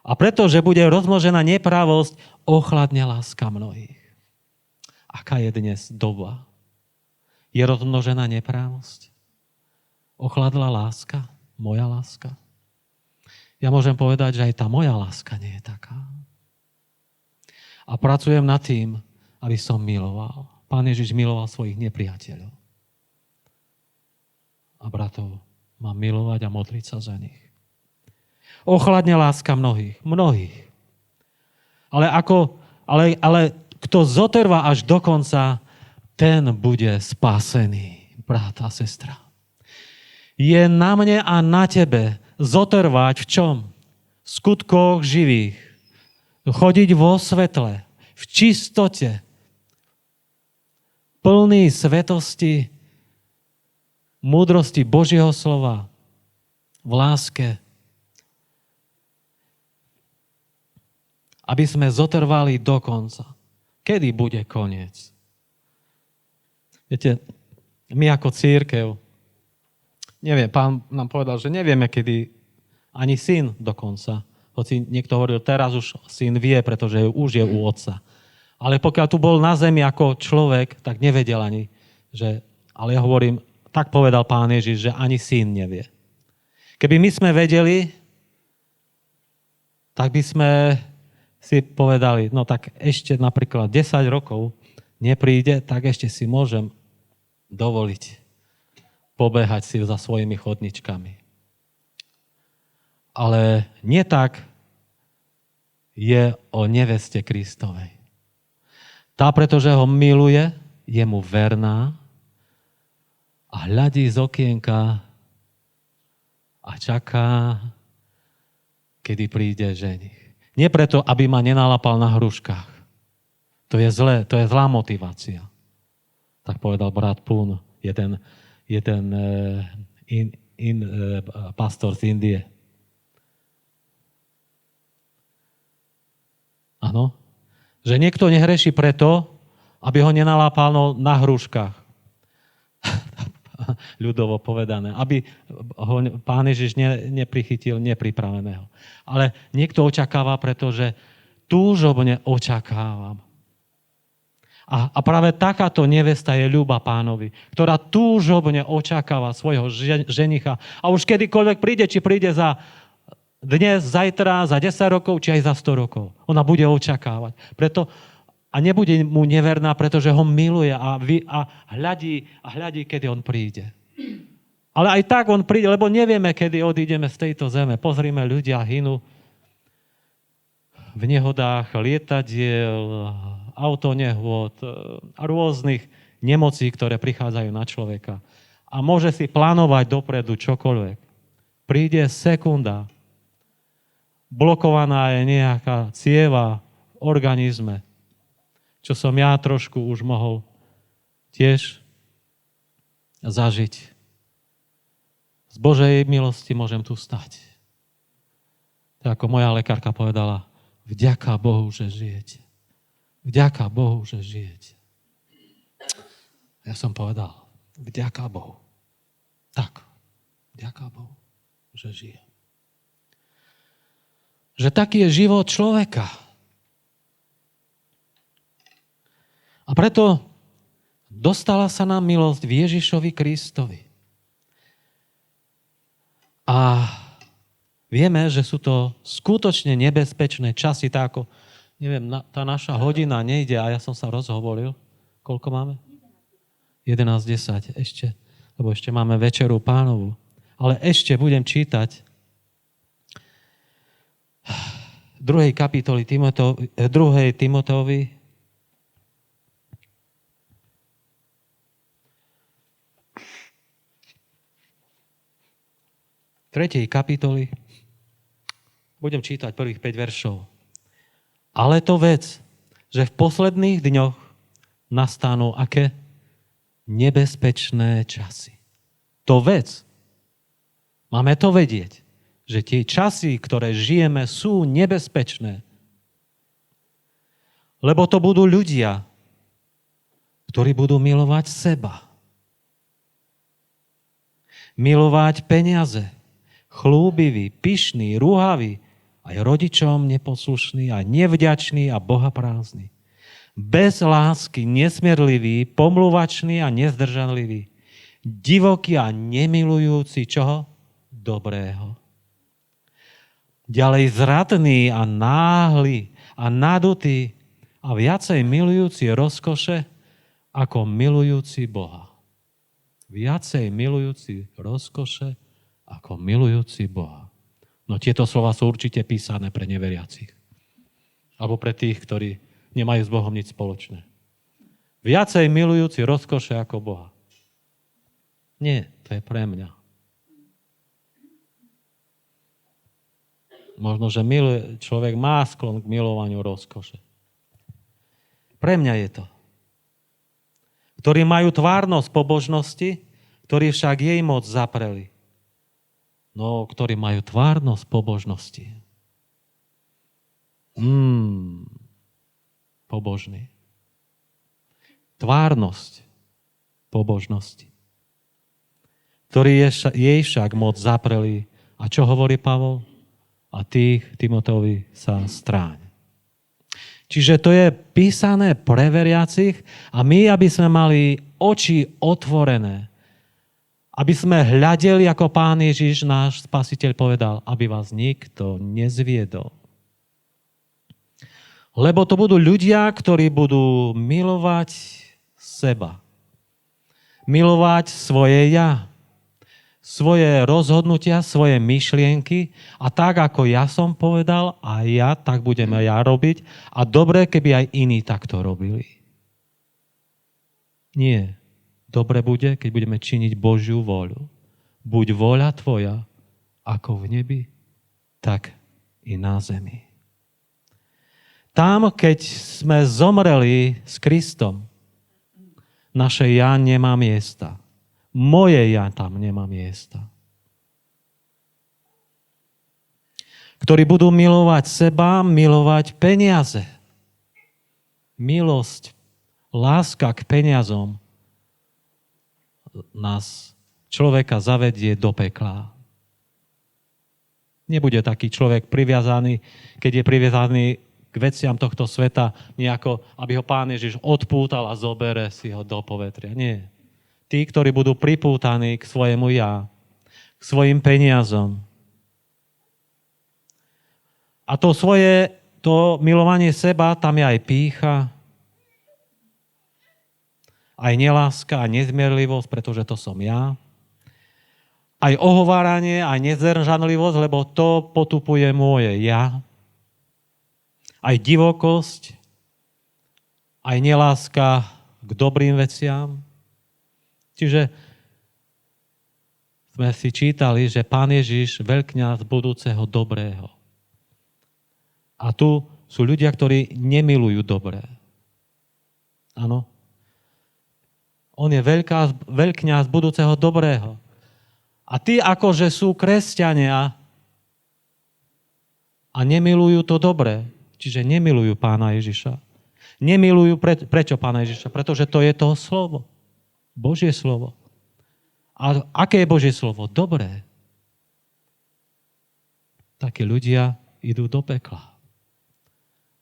A preto, že bude rozmnožená nepravosť, ochladne láska mnohých. Aká je dnes doba? Je rozmnožená nepravosť? Ochladla láska? Moja láska? Ja môžem povedať, že aj tá moja láska nie je taká. A pracujem nad tým, aby som miloval. Pán Ježiš miloval svojich nepriateľov. A bratov Mám milovať a modliť sa za nich. Ochladne láska mnohých. Ale kto zotrvá až do konca, ten bude spásený, brat a sestra. Je na mne a na tebe zotrvať v čom? V skutkoch živých. Chodiť vo svetle, v čistote, plný svetosti, múdrosti Božieho slova, v láske. Aby sme zotrvali do konca. Kedy bude koniec? Viete, my ako cirkev, neviem, Pán nám povedal, že nevieme, kedy ani syn dokonca. Hoci niekto hovoril, teraz už syn vie, pretože už je u otca. Ale pokiaľ tu bol na zemi ako človek, tak nevedel ani, že... Ale ja hovorím, tak povedal Pán Ježiš, že ani syn nevie. Keby my sme vedeli, tak by sme si povedali, no tak ešte napríklad 10 rokov nepríde, tak ešte si môžem dovoliť pobehať si za svojimi chodničkami. Ale nie tak je o neveste Kristovej. Tá, pretože ho miluje, je mu verná a hľadí z okienka a čaká, kedy príde ženich. Nie preto, aby ma nenalapal na hruškách. To je zlé, to je zlá motivácia. Tak povedal brat Pún, jeden pastor z Indie. Áno. Že niekto nehreší preto, aby ho nenalápal na hruškách. Ľudovo povedané. Aby ho Pán Ježiš neprichytil nepripraveného. Ale niekto očakáva, pretože túžobne očakávam. A práve takáto nevesta je ľúba Pánovi, ktorá túžobne očakáva svojho ženicha. A už kedykoľvek príde, či príde za dnes, zajtra, za 10 rokov, či aj za 100 rokov. Ona bude očakávať. A nebude mu neverná, pretože ho miluje a hľadí, kedy on príde. Ale aj tak on príde, lebo nevieme, kedy odídeme z tejto zeme. Pozrime, ľudia hynú v nehodách lietadiel, autonehôd a rôznych nemocí, ktoré prichádzajú na človeka. A môže si plánovať dopredu čokoľvek. Príde sekunda, blokovaná je nejaká cieva v organizme, čo som ja trošku už mohol tiež zažiť. Z Božej milosti môžem tu stať. Tak ako moja lekárka povedala, vďaka Bohu, že žijete. Vďaka Bohu, že žijete. Ja som povedal, vďaka Bohu. Tak, vďaka Bohu, že žijem. Že taký je život človeka. A preto dostala sa nám milosť v Ježišovi Kristovi. A vieme, že sú to skutočne nebezpečné časy, tak ako, neviem, tá naša hodina nejde a ja som sa rozhovoril. Koľko máme? 11:10 ešte, lebo ešte máme večeru Pánovu. Ale ešte budem čítať 2. kapitoly 2. Timoteovi, 3. kapitoly, budem čítať prvých 5 veršov. Ale to vec, že v posledných dňoch nastanú aké? Nebezpečné časy. To vec. Máme to vedieť, že tie časy, ktoré žijeme, sú nebezpečné. Lebo to budú ľudia, ktorí budú milovať seba. Milovať peniaze. Chlúbivý, pyšný, rúhavý, aj rodičom neposlušný, aj nevďačný a bohaprázdny. Bez lásky, nesmierlivý, pomluvačný a nezdržanlivý. Divoký a nemilujúci čoho? Dobrého. Ďalej zradný a náhly a nadutý a viacej milujúci rozkoše ako milujúci Boha. Viacej milujúci rozkoše ako milujúci Boha. No tieto slova sú určite písané pre neveriacich. Alebo pre tých, ktorí nemajú s Bohom nič spoločné. Viacej milujúci rozkoše ako Boha. Nie, to je pre mňa. Možno, že človek má sklon k milovaniu rozkoše. Pre mňa je to. Ktorí majú tvárnosť pobožnosti, ktorí však jej moc zapreli. No, ktorí majú tvárnosť pobožnosti. Pobožný. Tvárnosť pobožnosti. Ktorí jej však moc zapreli. A čo hovorí Pavol? A tých, Timoteovi, sa stráň. Čiže to je písané pre veriacich a my, aby sme mali oči otvorené, aby sme hľadeli, ako Pán Ježiš, náš Spasiteľ, povedal, aby vás nikto nezviedol. Lebo to budú ľudia, ktorí budú milovať seba. Milovať svoje ja. Svoje rozhodnutia, svoje myšlienky a tak, ako ja som povedal, a ja, tak budeme ja robiť. A dobre, keby aj iní takto robili. Nie. Dobre bude, keď budeme činiť Božiu voľu. Buď vôľa tvoja, ako v nebi, tak i na zemi. Tam, keď sme zomreli s Kristom, naše ja nemá miesta. Moje ja tam nemá miesta. Ktorí budú milovať seba, milovať peniaze. Milosť, láska k peniazom nás človeka zavedie do pekla. Nebude taký človek priviazaný, keď je priviazaný k veciam tohto sveta, nejako, aby ho Pán Ježiš odpútal a zobere si ho do povetria. Nie. Tí, ktorí budú pripútaní k svojemu ja, k svojim peniazom. A to milovanie seba, tam je aj pýcha, aj neláska, aj nezmierlivosť, pretože to som ja. Aj ohováranie, aj nezdržanlivosť, lebo to potupuje moje ja. Aj divokosť, aj neláska k dobrým veciam. Čiže sme si čítali, že Pán Ježiš, veľkňaz budúceho dobrého. A tu sú ľudia, ktorí nemilujú dobré. Áno. On je veľkňaz budúceho dobrého. A tí akože sú kresťania a nemilujú to dobré. Čiže nemilujú Pána Ježiša. Nemilujú prečo Pána Ježiša? Pretože to je to slovo. Božie slovo. A aké je Božie slovo? Dobré. Takí ľudia idú do pekla.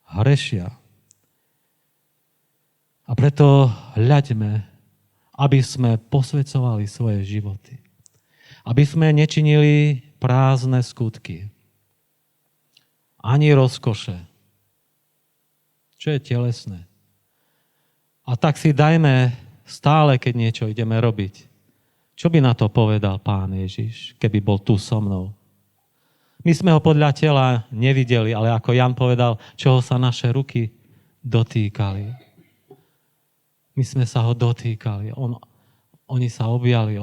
Hrešia. A preto hľaďme, aby sme posvedzovali svoje životy. Aby sme nečinili prázdne skutky. Ani rozkoše. Čo je telesné. A tak si dajme stále, keď niečo ideme robiť. Čo by na to povedal Pán Ježiš, keby bol tu so mnou? My sme ho podľa tela nevideli, ale ako Jan povedal, čoho sa naše ruky dotýkali. My sme sa ho dotýkali. Oni sa objali.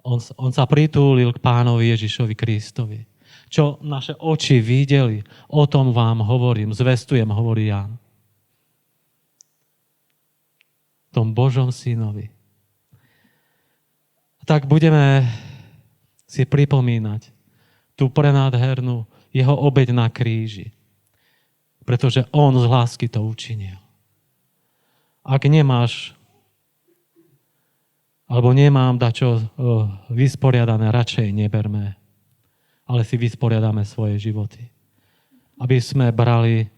On sa pritúlil k Pánovi Ježišovi Kristovi. Čo naše oči videli, o tom vám hovorím, zvestujem, hovorí Jan. Tom Božom synovi. Tak budeme si pripomínať tú prenádhernú jeho obeť na kríži. Pretože on z lásky to učinil. Ak nemáš, alebo nemám dačo vysporiadané, radšej neberme, ale si vysporiadame svoje životy. Aby sme brali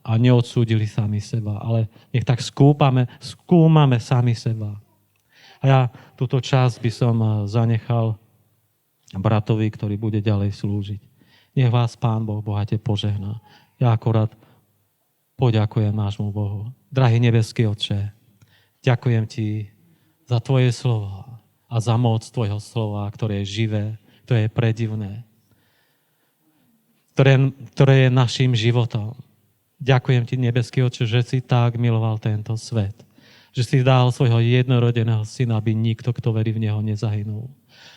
a neodsúdili sami seba, ale nech tak skúmame sami seba. A ja túto časť by som zanechal bratovi, ktorý bude ďalej slúžiť. Nech vás Pán Boh bohate požehná. Ja akorát poďakujem nášmu Bohu. Drahý nebeský Otče, ďakujem Ti za Tvoje slovo a za moc Tvojho slova, ktoré je živé, To je predivné. Ktoré je našim životom. Ďakujem ti, nebeský Otče, že si tak miloval tento svet. Že si dal svojho jednorodeného syna, aby nikto, kto verí v neho, nezahynul.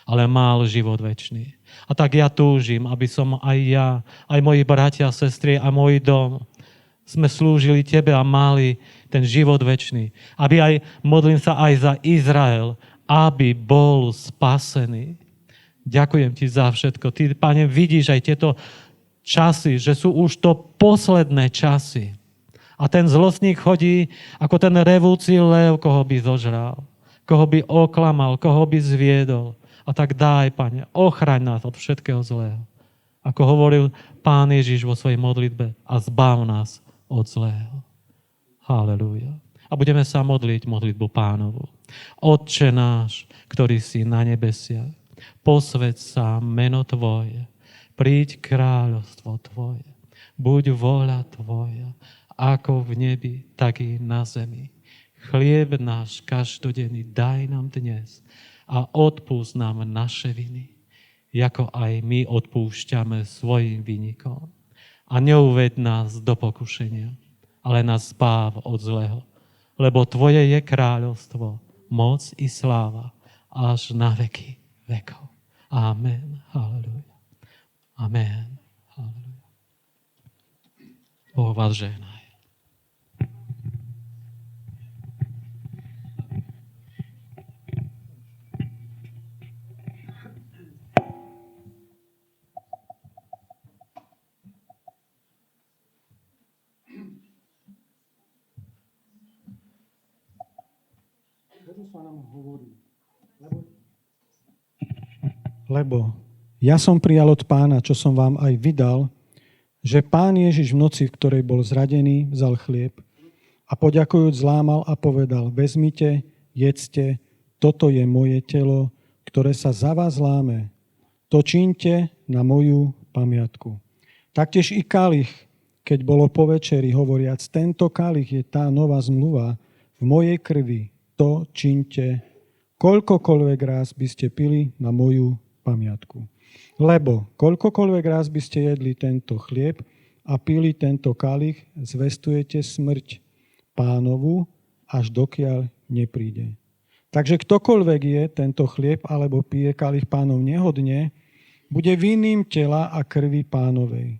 Ale mal život večný. A tak ja túžim, aby som aj ja, aj moji bratia a sestry a môj dom sme slúžili tebe a mali ten život večný. Modlím sa aj za Izrael, aby bol spasený. Ďakujem ti za všetko. Ty, Pane, vidíš aj tieto časy, že sú už to posledné časy. A ten zlostník chodí ako ten revúci lev, koho by zožral, koho by oklamal, koho by zviedol. A tak daj, Pane, ochraň nás od všetkého zlého. Ako hovoril Pán Ježiš vo svojej modlitbe, a zbav nás od zlého. Halelúja. A budeme sa modliť modlitbu Pánovu. Otče náš, ktorý si na nebesiach, posväť sa meno Tvoje, príď kráľovstvo Tvoje, buď vôľa Tvoja, ako v nebi, tak i na zemi. Chlieb náš každodenný daj nám dnes a odpúsť nám naše viny, ako aj my odpúšťame svojim vinníkom. A neuveď nás do pokušenia, ale nás zbáv od zlého, lebo Tvoje je kráľovstvo, moc i sláva, až na veky vekov. Amen. Halleluja. Amen. Halleluja. Boh vás žehnaj. Lebo ja som prijal od Pána, čo som vám aj vydal, že Pán Ježiš v noci, v ktorej bol zradený, vzal chlieb a poďakujúc zlámal a povedal: vezmite, jedzte, toto je moje telo, ktoré sa za vás láme. To čiňte na moju pamiatku. Taktiež i kalich, keď bolo po večeri, hovoriac: tento kalich je tá nová zmluva v mojej krvi, to čiňte, koľkokoľvek raz by ste pili na moju pamiatku. Lebo koľkokoľvek raz by ste jedli tento chlieb a pili tento kalich, zvestujete smrť Pánovu, až dokiaľ nepríde. Takže ktokoľvek je tento chlieb alebo pije kalich Pánov nehodne, bude vinným tela a krvi Pánovej.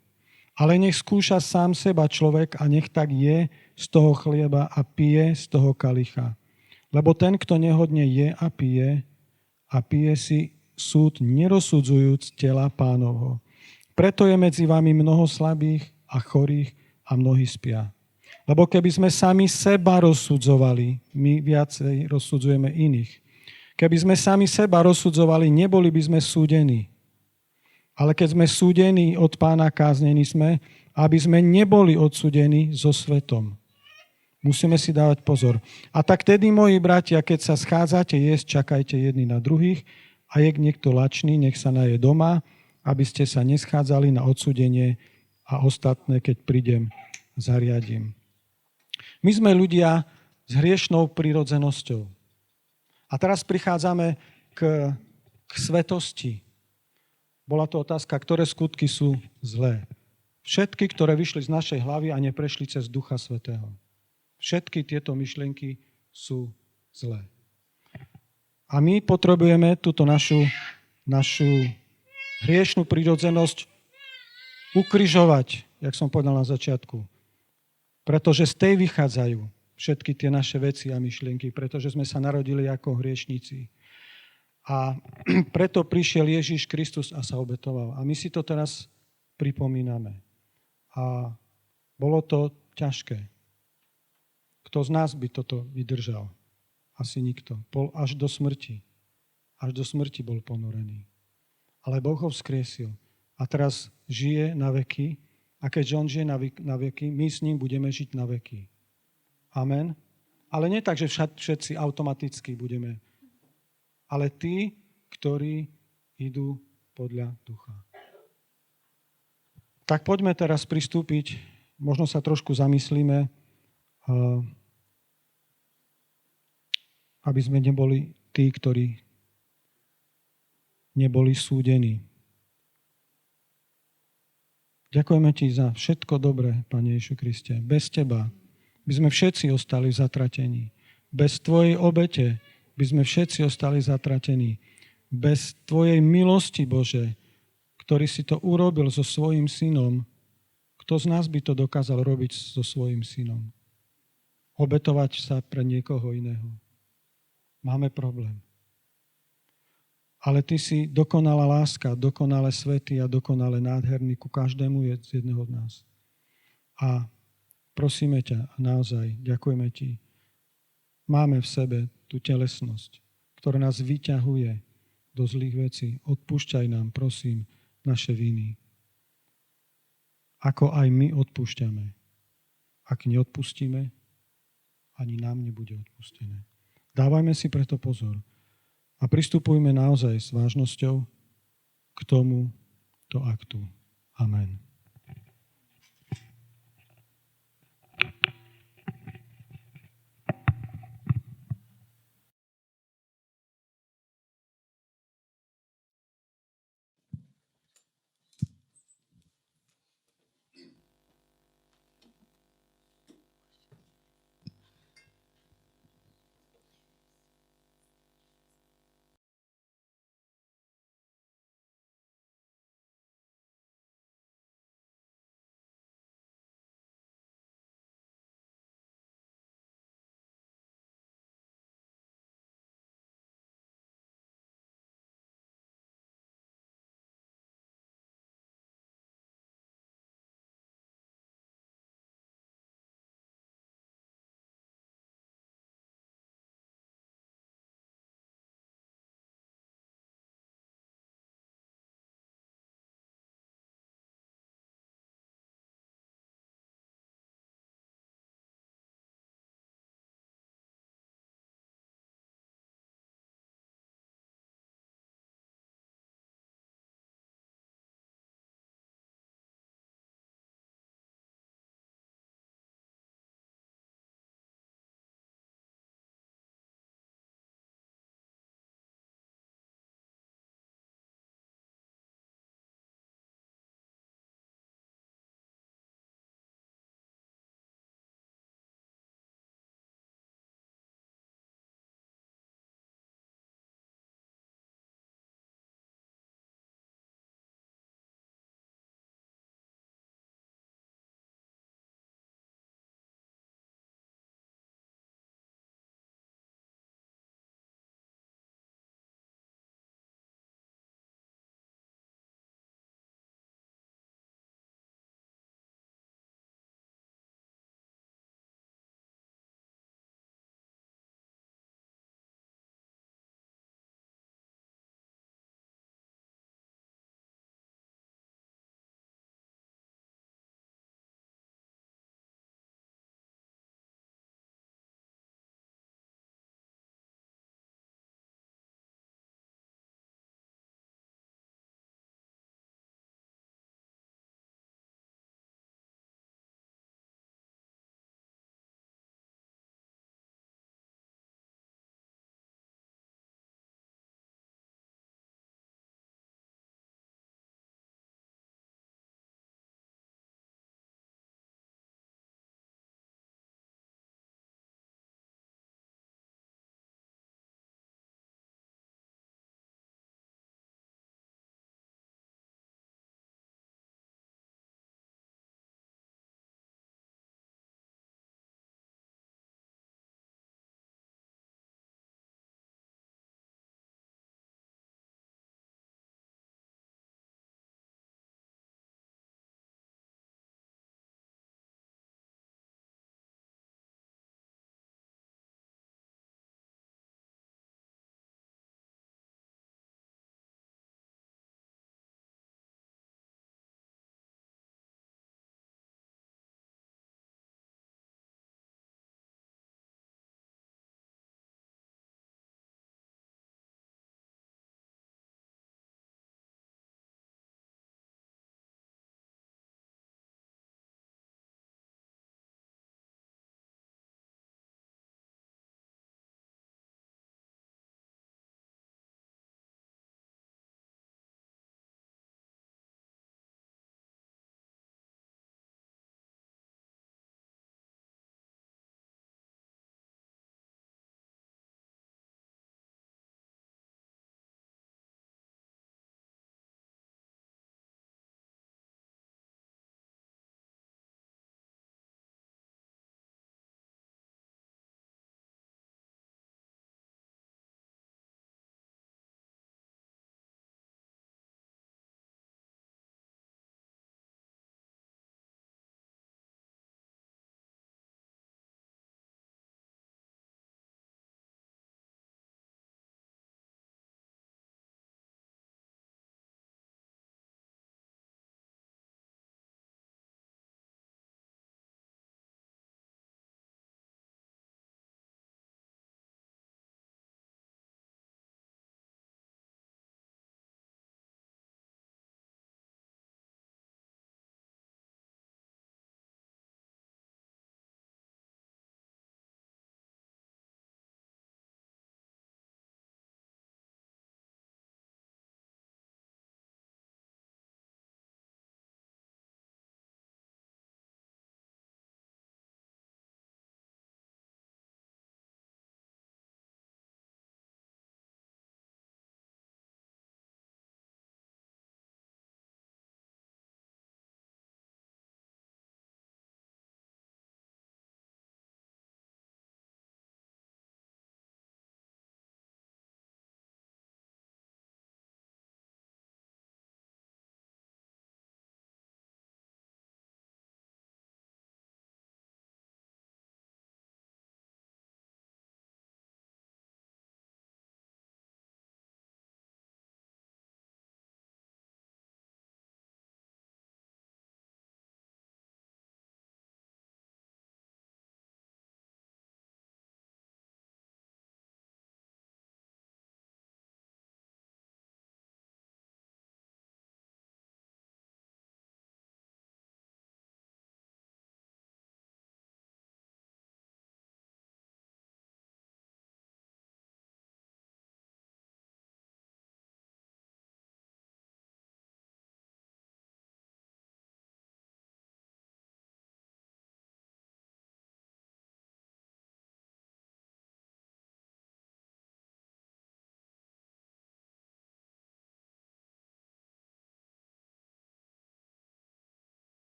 Ale nech skúša sám seba človek a nech tak je z toho chlieba a pije z toho kalicha. Lebo ten, kto nehodne je a pije si súd nerozsudzujúc tela Pánovho. Preto je medzi vami mnoho slabých a chorých a mnohí spia. Lebo keby sme sami seba rozsudzovali, my viacej rozsudzujeme iných. Keby sme sami seba rozsudzovali, neboli by sme súdení. Ale keď sme súdení od Pána, káznení sme, aby sme neboli odsúdení so svetom. Musíme si dávať pozor. A tak tedy, moji bratia, keď sa schádzate jesť, čakajte jedni na druhých, a je niekto lačný, nech sa naje doma, aby ste sa neschádzali na odsúdenie a ostatné, keď prídem, zariadím. My sme ľudia s hriešnou prirodzenosťou. A teraz prichádzame k svetosti. Bola to otázka, ktoré skutky sú zlé. Všetky, ktoré vyšli z našej hlavy a neprešli cez Ducha Svätého. Všetky tieto myšlienky sú zlé. A my potrebujeme túto našu hriešnú prirodzenosť ukrižovať, jak som povedal na začiatku. Pretože z tej vychádzajú všetky tie naše veci a myšlienky, pretože sme sa narodili ako hriešníci. A preto prišiel Ježiš Kristus a sa obetoval. A my si to teraz pripomíname. A bolo to ťažké. Kto z nás by toto vydržal? Asi nikto. Bol až do smrti. Až do smrti bol ponorený. Ale Boh ho vzkriesil. A teraz žije na veky. A keďže on žije na veky, my s ním budeme žiť na veky. Amen. Ale nie tak, že všetci automaticky budeme. Ale tí, ktorí idú podľa ducha. Tak poďme teraz pristúpiť. Možno sa trošku zamyslíme, aby sme neboli tí, ktorí neboli súdení. Ďakujeme ti za všetko dobré, Pane Ježišu Kriste. Bez teba by sme všetci ostali zatratení. Bez tvojej obete by sme všetci ostali zatratení. Bez tvojej milosti, Bože, ktorý si to urobil so svojím synom, kto z nás by to dokázal robiť so svojím synom? Obetovať sa pre niekoho iného. Máme problém. Ale ty si dokonalá láska, dokonale svätý a dokonale nádherný ku každému z jedného z nás. A prosíme ťa, a naozaj ďakujeme ti. Máme v sebe tú telesnosť, ktorá nás vyťahuje do zlých vecí. Odpúšťaj nám, prosím, naše viny. Ako aj my odpúšťame. Ak neodpustíme, ani nám nebude odpustené. Dávajme si preto pozor. A pristupujme naozaj s vážnosťou k tomuto aktu. Amen.